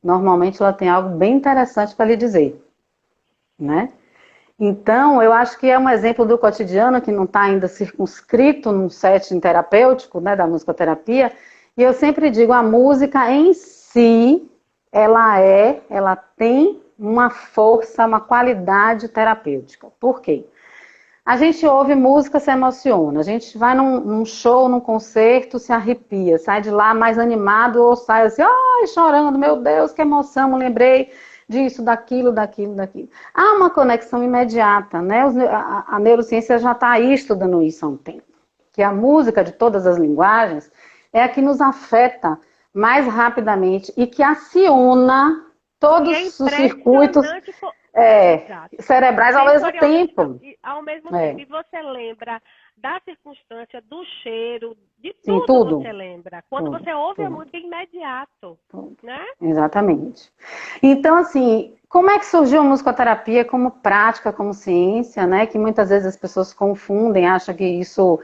normalmente ela tem algo bem interessante para lhe dizer, né? Então, eu acho que é um exemplo do cotidiano que não está ainda circunscrito num setting terapêutico, né, da musicoterapia. E eu sempre digo, a música em si, ela tem uma força, uma qualidade terapêutica. Por quê? A gente ouve música, se emociona. A gente vai num show, num concerto, se arrepia. Sai de lá mais animado ou sai assim, ai, chorando, meu Deus, que emoção, me lembrei disso, daquilo, daquilo, daquilo. Há uma conexão imediata, né? A neurociência já está aí estudando isso há um tempo. Que a música de todas as linguagens é a que nos afeta mais rapidamente e que aciona E é todos os circuitos impressionante. Exato. cerebrais ao mesmo Sensorialmente, tempo. ao mesmo tempo. É. E você lembra da circunstância, do cheiro, de Sim, tudo você tudo. lembra. Quando Tudo, você ouve a tudo, música, é imediato, tudo. né? Exatamente. Então, assim, como é que surgiu a musicoterapia como prática, como ciência, né? Que muitas vezes as pessoas confundem, acham que isso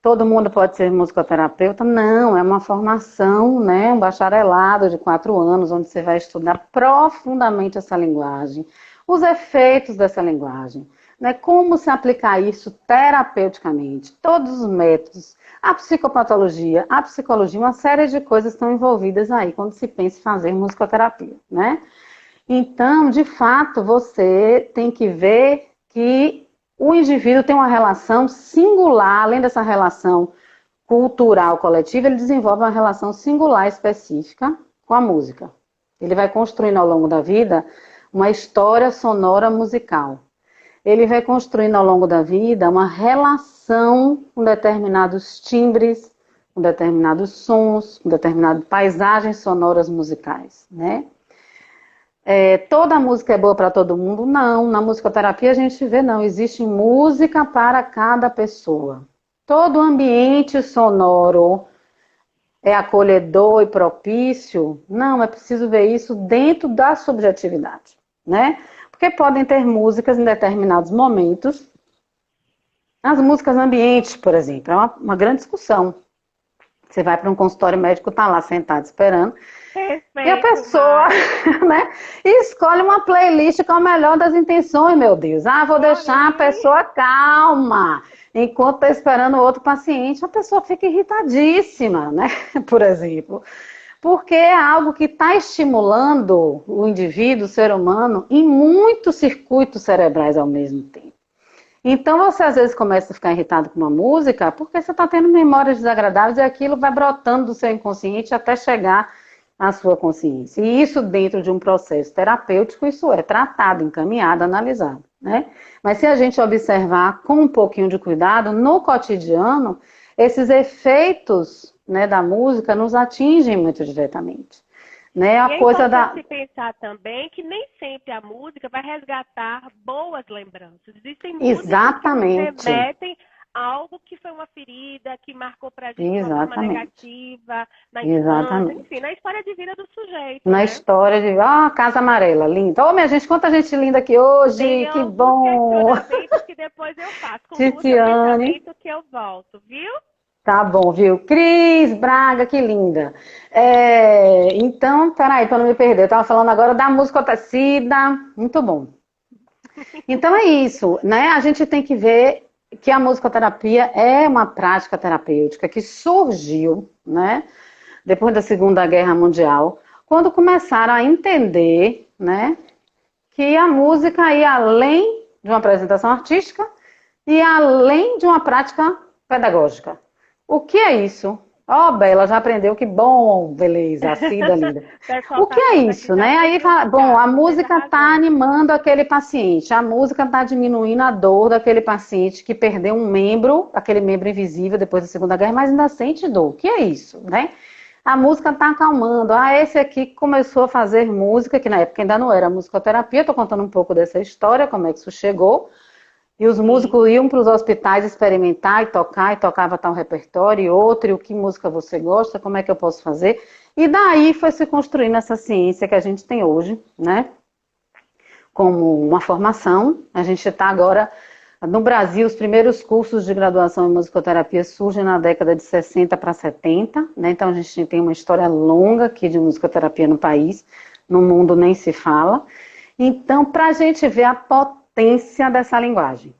todo mundo pode ser musicoterapeuta. Não, é uma formação, né? Um bacharelado de 4 anos, onde você vai estudar profundamente essa linguagem, os efeitos dessa linguagem, né? Como se aplicar isso terapeuticamente, todos os métodos, a psicopatologia, a psicologia, uma série de coisas estão envolvidas aí quando se pensa em fazer musicoterapia, né? Então, de fato, você tem que ver que o indivíduo tem uma relação singular, além dessa relação cultural coletiva, ele desenvolve uma relação singular específica com a música. Ele vai construindo ao longo da vida uma história sonora musical. ele vai construindo ao longo da vida uma relação com determinados timbres, com determinados sons, com determinadas paisagens sonoras musicais, né? Toda música é boa para todo mundo? Não. Na musicoterapia a gente vê, não. Existe música para cada pessoa. Todo ambiente sonoro é acolhedor e propício? Não, é preciso ver isso dentro da subjetividade, né? Porque podem ter músicas em determinados momentos. As músicas ambiente, por exemplo, é uma grande discussão. Você vai para um consultório médico, tá lá sentado esperando. Perfeito, E a pessoa, né, escolhe uma playlist com a melhor das intenções, meu Deus. Ah, vou deixar a pessoa calma. Enquanto está esperando o outro paciente, a pessoa fica irritadíssima, né? Por exemplo. Porque é algo que está estimulando o indivíduo, o ser humano, em muitos circuitos cerebrais ao mesmo tempo. Então você às vezes começa a ficar irritado com uma música porque você está tendo memórias desagradáveis e aquilo vai brotando do seu inconsciente até chegar à sua consciência. E isso dentro de um processo terapêutico, isso é tratado, encaminhado, analisado, né? Mas se a gente observar com um pouquinho de cuidado, no cotidiano, esses efeitos, né, da música nos atingem muito diretamente. Né? A E é coisa importante pensar também que nem sempre a música vai resgatar boas lembranças. Existem músicas que nos remetem a algo que foi uma ferida, que marcou pra gente de uma forma negativa, na infância, enfim, na história de vida do sujeito. Na história de, Casa Amarela, linda. Ô, minha gente, quanta gente linda aqui hoje, tem que bom! Que depois eu faço, com Titiane. pensamento que eu volto, viu? Tá bom, viu? Cris Braga, que linda. Então, peraí, para não me perder, eu estava falando agora da música tecida, muito bom. Então é isso, né? A gente tem que ver que a musicoterapia é uma prática terapêutica que surgiu, né? Depois da Segunda Guerra Mundial, quando começaram a entender, né? Que a música ia além de uma apresentação artística e além de uma prática pedagógica. O que é isso? Bela, já aprendeu, que bom, beleza, a Cida linda. O que é isso, né? Aí fala, bom, a música está animando aquele paciente, a música está diminuindo a dor daquele paciente que perdeu um membro, aquele membro invisível depois da Segunda Guerra, mas ainda sente dor. O que é isso, né? A música está acalmando. Esse aqui começou a fazer música, que na época ainda não era musicoterapia, estou contando um pouco dessa história, como é que isso chegou. E os músicos iam para os hospitais experimentar e tocava tal repertório e outro, e o que música você gosta, como é que eu posso fazer? E daí foi se construindo essa ciência que a gente tem hoje, né? Como uma formação. A gente está agora, no Brasil, os primeiros cursos de graduação em musicoterapia surgem na década de 60 para 70, né? Então a gente tem uma história longa aqui de musicoterapia no país, no mundo nem se fala. Então, para a gente ver a potência dessa linguagem,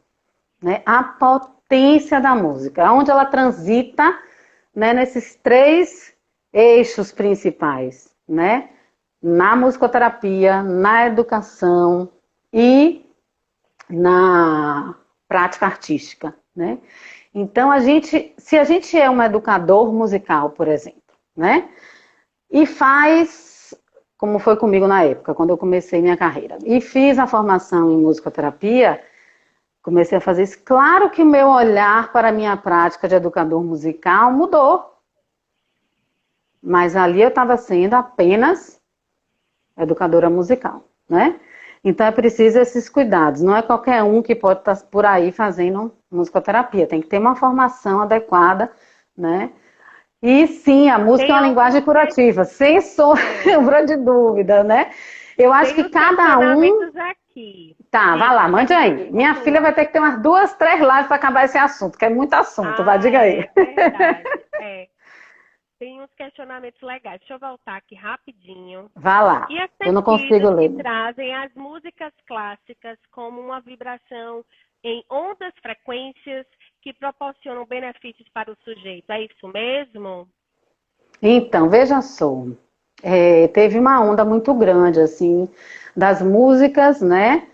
né? A potência da música, onde ela transita, né, nesses 3 eixos principais, né? Na musicoterapia, na educação e na prática artística, né? Então, se a gente é um educador musical, por exemplo, né? E faz, como foi comigo na época, quando eu comecei minha carreira. E fiz a formação em musicoterapia, comecei a fazer isso. Claro que o meu olhar para a minha prática de educador musical mudou. Mas ali eu estava sendo apenas educadora musical, né? Então é preciso esses cuidados. Não é qualquer um que pode estar por aí fazendo musicoterapia. Tem que ter uma formação adequada, né? E sim, a música é uma linguagem curativa, sem sombra de dúvida, né? Eu acho que cada um... Aqui. Tá, vai lá, mande aí. Minha filha vai ter que ter umas 2, 3 lives para acabar esse assunto, que é muito assunto, vai, diga aí. É verdade, Tem uns questionamentos legais. Deixa eu voltar aqui rapidinho. Vai lá, e as eu não consigo ler. Que trazem as músicas clássicas como uma vibração em ondas, frequências que proporcionam benefícios para o sujeito. É isso mesmo? Então, veja só. Teve uma onda muito grande, assim, das músicas, né?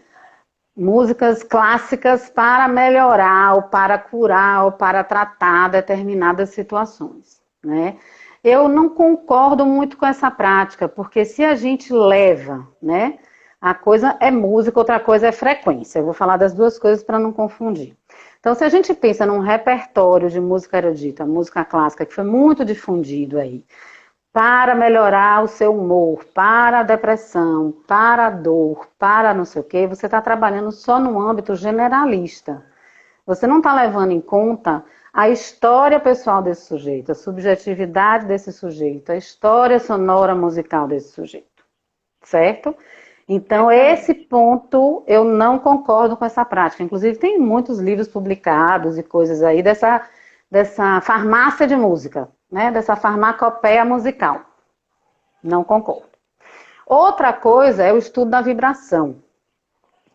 Músicas clássicas para melhorar, ou para curar, ou para tratar determinadas situações, né? Eu não concordo muito com essa prática, porque se a gente leva, né, A coisa é música, outra coisa é frequência. Eu vou falar das duas coisas para não confundir. Então, se a gente pensa num repertório de música erudita, música clássica, que foi muito difundido aí, para melhorar o seu humor, para a depressão, para a dor, para não sei o quê, você está trabalhando só no âmbito generalista. Você não está levando em conta a história pessoal desse sujeito, a subjetividade desse sujeito, a história sonora musical desse sujeito, certo? Então, esse ponto eu não concordo com essa prática. Inclusive, tem muitos livros publicados e coisas aí dessa farmácia de música, né? Dessa farmacopeia musical. Não concordo. Outra coisa é o estudo da vibração,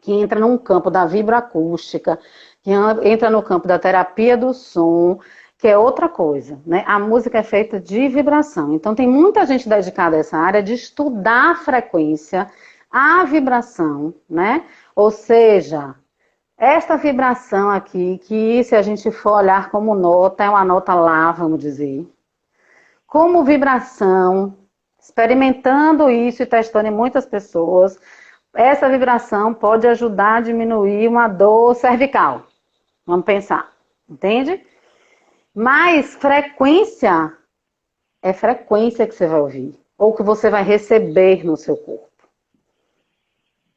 que entra num campo da vibroacústica, que entra no campo da terapia do som, que é outra coisa, né? A música é feita de vibração. Então, tem muita gente dedicada a essa área de estudar a frequência, a vibração, né? Ou seja, esta vibração aqui, que se a gente for olhar como nota, é uma nota lá, vamos dizer. Como vibração, experimentando isso e testando em muitas pessoas, essa vibração pode ajudar a diminuir uma dor cervical. Vamos pensar, entende? Mas frequência é frequência que você vai ouvir, ou que você vai receber no seu corpo.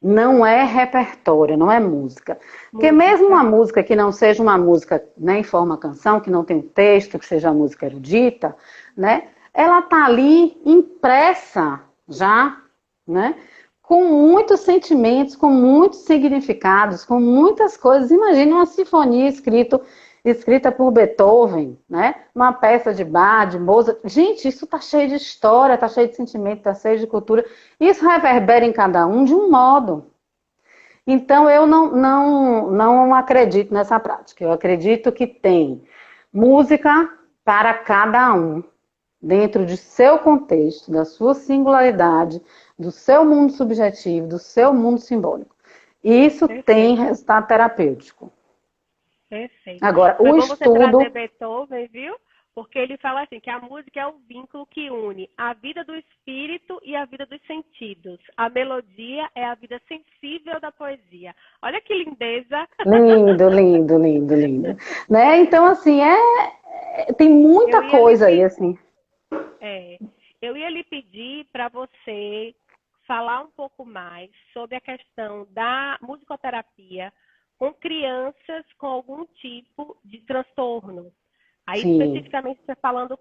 Não é repertório, não é música. Porque mesmo uma música que não seja uma música, né, em forma canção, que não tem texto, que seja música erudita, né, ela tá ali impressa já, né, com muitos sentimentos, com muitos significados, com muitas coisas. Imagine uma sinfonia escrita por Beethoven, né? Uma peça de Bach, de Mozart. Gente, isso tá cheio de história, tá cheio de sentimento, tá cheio de cultura. Isso reverbera em cada um de um modo. Então, eu não acredito nessa prática. Eu acredito que tem música para cada um, dentro de seu contexto, da sua singularidade, do seu mundo subjetivo, do seu mundo simbólico. Isso tem resultado terapêutico. Perfeito. Agora, Foi o bom estudo... você trazer Beethoven, viu? Porque ele fala assim, que a música é o vínculo que une a vida do espírito e a vida dos sentidos. A melodia é a vida sensível da poesia. Olha que lindeza! Lindo, lindo, lindo, lindo. Né? Então, assim, tem muita coisa aí, assim. Eu ia lhe pedir para você falar um pouco mais sobre a questão da musicoterapia com crianças com algum tipo de transtorno. Aí, Sim. especificamente, você falando,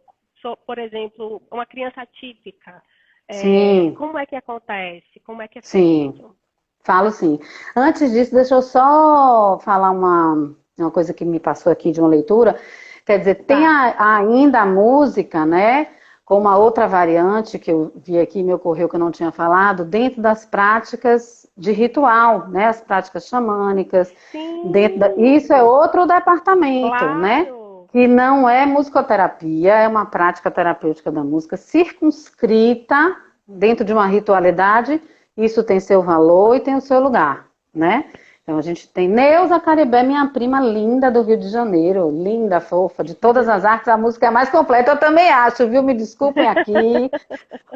por exemplo, uma criança atípica. Sim. Como é que acontece? Como é que é Sim. feito? Falo sim. Antes disso, deixa eu só falar uma coisa que me passou aqui de uma leitura. Quer dizer, tem ainda a música, né? Com uma outra variante que eu vi aqui, me ocorreu que eu não tinha falado, dentro das práticas de ritual, né? As práticas xamânicas. Sim. Isso é outro departamento, Claro. né? Que não é musicoterapia, é uma prática terapêutica da música circunscrita dentro de uma ritualidade. Isso tem seu valor e tem o seu lugar, né? Então a gente tem Neuza Caribé, minha prima linda do Rio de Janeiro, linda, fofa, de todas as artes, a música é a mais completa, eu também acho, viu? Me desculpem aqui,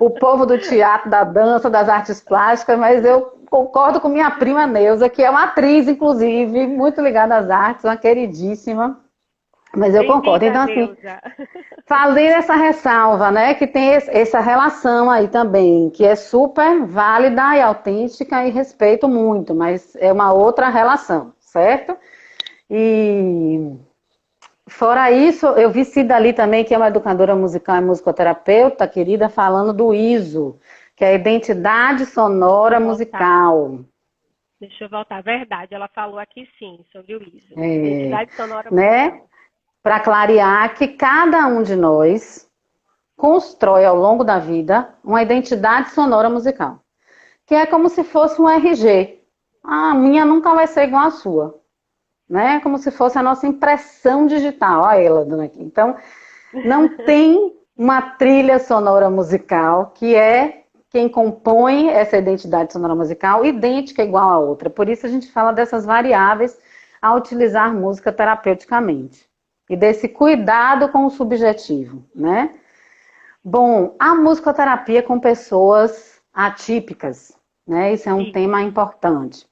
o povo do teatro, da dança, das artes plásticas, mas eu concordo com minha prima Neuza, que é uma atriz, inclusive, muito ligada às artes, uma queridíssima. Mas eu concordo. Então, assim, fazer essa ressalva, né, que tem essa relação aí também, que é super válida e autêntica e respeito muito, mas é uma outra relação, certo? E fora isso, eu vi Cida ali também, que é uma educadora musical e musicoterapeuta, querida, falando do ISO, que é a Identidade Sonora Musical. Deixa eu voltar. Verdade, ela falou aqui sim, sobre o ISO. Identidade Sonora Musical. Né? Para clarear que cada um de nós constrói ao longo da vida uma identidade sonora musical, que é como se fosse um RG. A minha nunca vai ser igual à sua, né? Como se fosse a nossa impressão digital. Olha ela dando aqui. Então, não tem uma trilha sonora musical que é quem compõe essa identidade sonora musical idêntica igual à outra. Por isso a gente fala dessas variáveis a utilizar música terapeuticamente. E desse cuidado com o subjetivo, né? Bom, a musicoterapia com pessoas atípicas, né? Isso é um Sim. tema importante.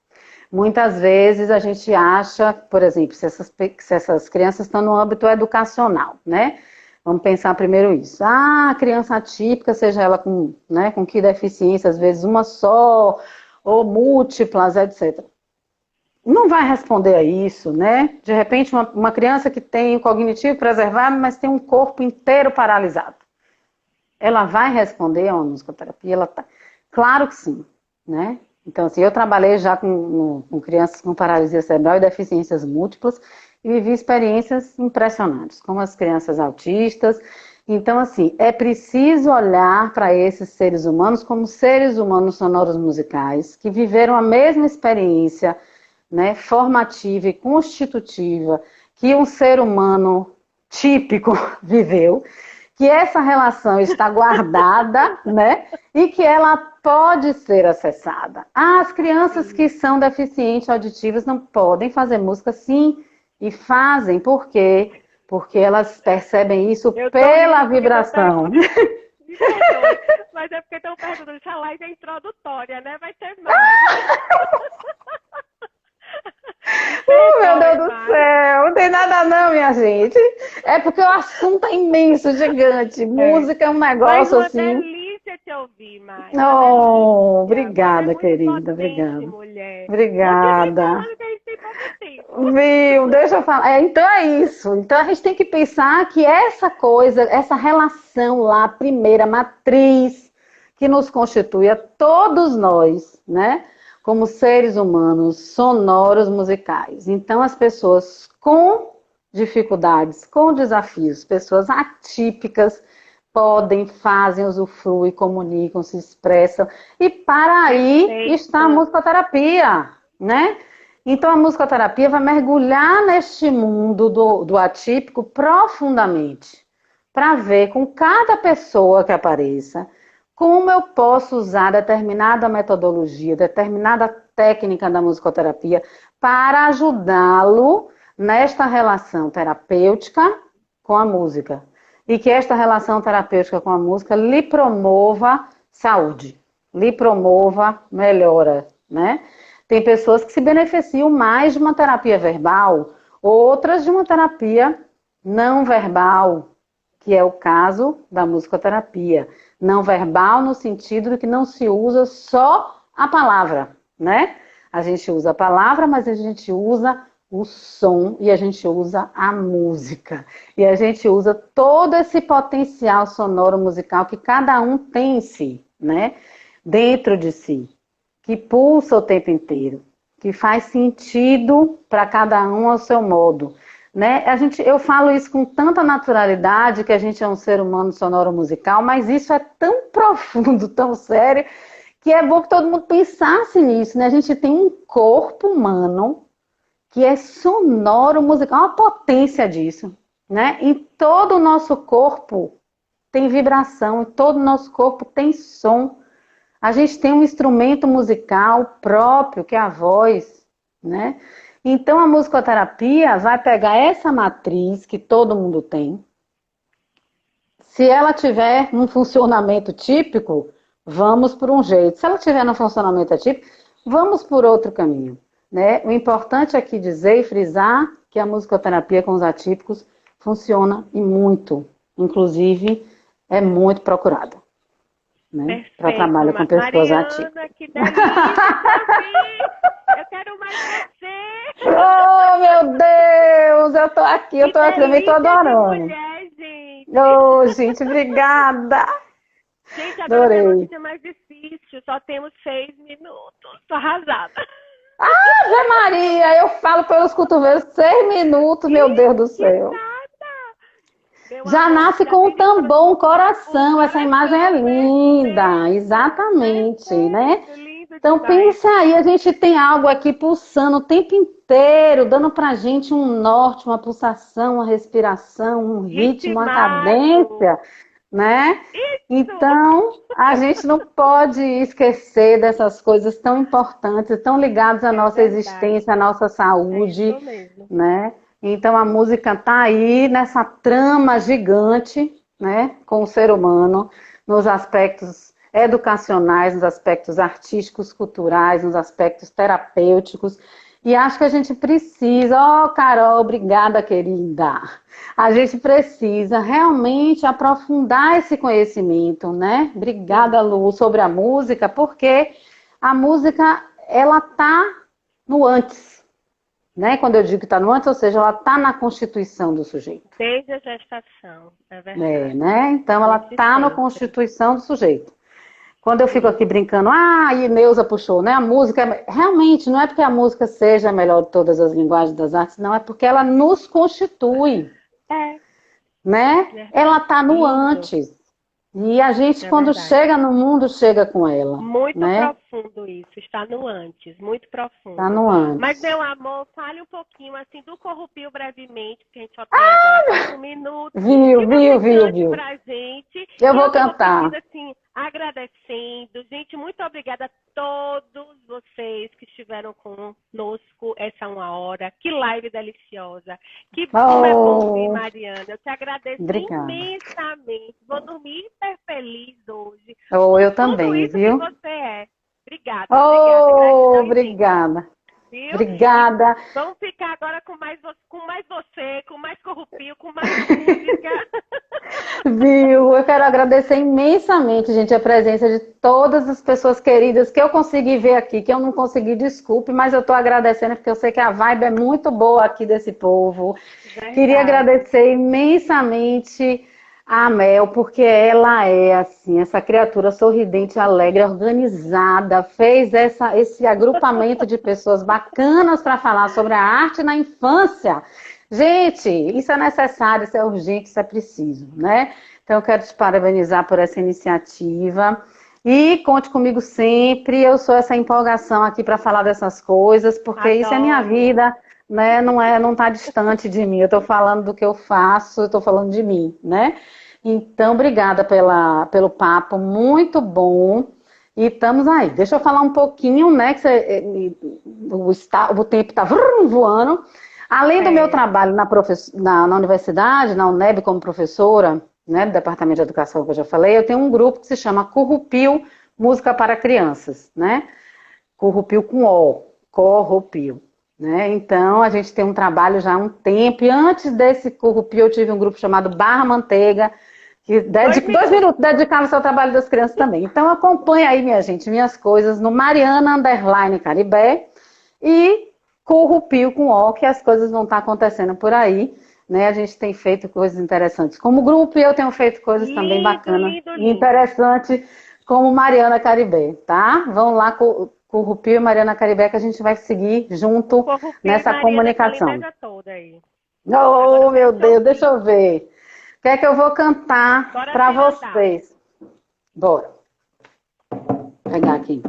Muitas vezes a gente acha, por exemplo, se essas crianças estão no âmbito educacional, né? Vamos pensar primeiro isso. Ah, a criança atípica, seja ela com, né, com que deficiência, às vezes uma só, ou múltiplas, etc. Não vai responder a isso, né? De repente, uma criança que tem o cognitivo preservado, mas tem um corpo inteiro paralisado. Ela vai responder a uma musicoterapia? Claro que sim, né? Então, assim, eu trabalhei já com crianças com paralisia cerebral e deficiências múltiplas e vivi experiências impressionantes, como as crianças autistas. Então, assim, é preciso olhar para esses seres humanos como seres humanos sonoros musicais que viveram a mesma experiência, né, formativa e constitutiva que um ser humano típico viveu, que essa relação está guardada, né? E que ela pode ser acessada. As crianças que são deficientes auditivas não podem fazer música, sim, e fazem. Por quê? Porque elas percebem isso pela vibração. Mas é porque estão perguntando se a live é introdutória, né? Vai ter mais. Meu Deus do céu, não tem nada não, minha gente. É porque o assunto é imenso, gigante. Música é um negócio Mas uma assim. delícia te ouvir, Mai. Oh, obrigada, Você é muito querida, potente, obrigada. mulher. Obrigada. Falando que a gente tem pouco tempo. Viu? Deixa eu falar. Então é isso. Então a gente tem que pensar que essa coisa, essa relação lá, primeira matriz que nos constitui a todos nós, né? Como seres humanos sonoros musicais. Então as pessoas com dificuldades, com desafios, pessoas atípicas podem, fazem, usufruem, comunicam, se expressam. E para aí está a musicoterapia, né? Então a musicoterapia vai mergulhar neste mundo do atípico profundamente, para ver com cada pessoa que apareça como eu posso usar determinada metodologia, determinada técnica da musicoterapia para ajudá-lo nesta relação terapêutica com a música. E que esta relação terapêutica com a música lhe promova saúde, lhe promova melhora, né? Tem pessoas que se beneficiam mais de uma terapia verbal, outras de uma terapia não verbal, que é o caso da musicoterapia. Não verbal no sentido de que não se usa só a palavra, né? A gente usa a palavra, mas a gente usa o som e a gente usa a música. E a gente usa todo esse potencial sonoro musical que cada um tem em si, né? Dentro de si, que pulsa o tempo inteiro, que faz sentido para cada um ao seu modo. Né? Eu falo isso com tanta naturalidade, que a gente é um ser humano sonoro musical, mas isso é tão profundo, tão sério, que é bom que todo mundo pensasse nisso, né? A gente tem um corpo humano que é sonoro musical, uma potência disso, né? Em todo o nosso corpo tem vibração, em todo o nosso corpo tem som. A gente tem um instrumento musical próprio, que é a voz, né? Então, a musicoterapia vai pegar essa matriz que todo mundo tem. Se ela tiver um funcionamento típico, vamos por um jeito. Se ela tiver no funcionamento atípico, vamos por outro caminho, né? O importante aqui dizer e frisar que a musicoterapia com os atípicos funciona e muito. Inclusive, é muito procurada, né? Para trabalho com pessoas Mariana, atípicas. Que delícia! Eu quero mais você! Oh, meu Deus! Eu tô aqui, eu também tô adorando. Mulher, gente. Oh, gente, obrigada! Gente, agora Adorei. tem uma notícia mais difícil. Só temos 6 minutos. Tô arrasada. Ave Maria! Eu falo pelos cotovelos 6 minutos, meu Deus do céu. Já nasce com um tambor, um coração. Essa imagem é linda. Exatamente, né? Então pense aí, a gente tem algo aqui pulsando o tempo inteiro, dando pra gente um norte, uma pulsação, uma respiração, um ritmo, uma cadência, né? Então, a gente não pode esquecer dessas coisas tão importantes, tão ligadas à nossa existência, à nossa saúde, né? Então a música tá aí nessa trama gigante, né, com o ser humano, nos aspectos educacionais, nos aspectos artísticos, culturais, nos aspectos terapêuticos. E acho que a gente precisa, Carol, obrigada, querida. A gente precisa realmente aprofundar esse conhecimento, né? Obrigada, Lu, sobre a música, porque a música, ela tá no antes, né? Quando eu digo que está no antes, ou seja, ela está na constituição do sujeito. Desde a gestação, é verdade. Né? Então, ela está na constituição do sujeito. Quando eu fico aqui brincando, e Neuza puxou, né? A música, realmente, não é porque a música seja a melhor de todas as linguagens das artes, não, é porque ela nos constitui. Né? Ela está no antes. E a gente, quando chega no mundo, chega com ela. Muito né? profundo isso, está no antes, muito profundo. Está no antes. Mas, meu amor, fale um pouquinho assim do Corrupio brevemente, porque a gente só tem agora 4 minutos. Viu. Pra gente. Eu vou cantar. Pedindo, assim, agradecendo. Gente, muito obrigada a todos vocês que estiveram conosco essa 1 hora. Que live deliciosa. Que bom é bom ouvir, Mariana. Eu te agradeço imensamente. Vou dormir hiper feliz hoje. Eu também, viu? Que você é. Obrigada. Obrigada. Viu? Obrigada. Vamos ficar agora com mais você, com mais Corrupio, com mais música. Viu? Eu quero agradecer imensamente, gente, a presença de todas as pessoas queridas que eu consegui ver aqui, que eu não consegui, desculpe, mas eu estou agradecendo porque eu sei que a vibe é muito boa aqui desse povo. Verdade. Queria agradecer imensamente a Mel, porque ela é, assim, essa criatura sorridente, alegre, organizada, fez esse agrupamento de pessoas bacanas para falar sobre a arte na infância. Gente, isso é necessário, isso é urgente, isso é preciso, né? Então, eu quero te parabenizar por essa iniciativa e conte comigo sempre. Eu sou essa empolgação aqui para falar dessas coisas, porque isso é minha vida, né? Não está distante de mim. Eu estou falando do que eu faço, eu estou falando de mim, né? Então, obrigada pelo papo, muito bom. E estamos aí. Deixa eu falar um pouquinho, né? Que o tempo está voando. Além do meu trabalho na universidade, na UNEB, como professora, né, do Departamento de Educação, que eu já falei, eu tenho um grupo que se chama Corrupio Música para Crianças, né? Corrupio com O, Corrupio. Né? Então, a gente tem um trabalho já há um tempo, e antes desse Corrupio, eu tive um grupo chamado Barra Manteiga, que 2 minutos dedicava-se ao trabalho das crianças também. Então, acompanha aí, minha gente, minhas coisas no Mariana_Caribé e Corrupio com O, que as coisas vão estar acontecendo por aí, né? A gente tem feito coisas interessantes como grupo e eu tenho feito coisas também bacanas e interessantes como Mariana Caribé, tá? Vão lá com Corrupio e Mariana Caribé que a gente vai seguir junto nessa comunicação. Toda aí. Oh, meu Deus, deixa eu ver. O que é que eu vou cantar para vocês? Bora. Vou pegar aqui.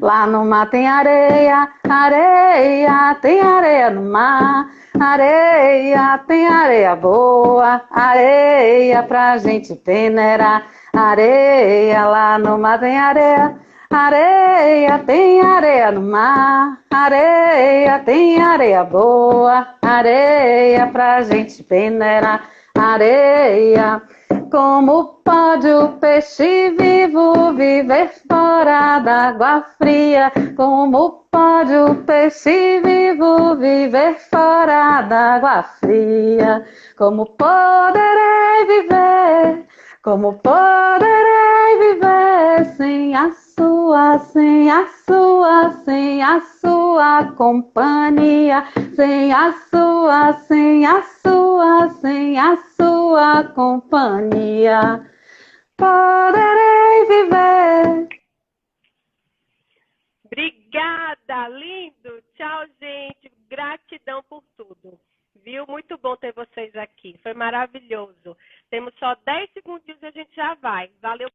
Lá no mar tem areia, areia, tem areia no mar. Areia, tem areia boa, areia pra gente peneirar. Areia, lá no mar tem areia, areia, tem areia no mar. Areia, tem areia boa, areia pra gente peneirar. Areia, como pode o peixe vivo viver fora d'água fria? Como pode o peixe vivo viver fora d'água fria? Como poderei viver? Como poderei viver sem a sua companhia? Sem a sua companhia. Poderei viver. Obrigada, lindo. Tchau, gente. Gratidão por tudo. Viu? Muito bom ter vocês aqui. Foi maravilhoso. Temos só 10 segundinhos e a gente já vai. Valeu.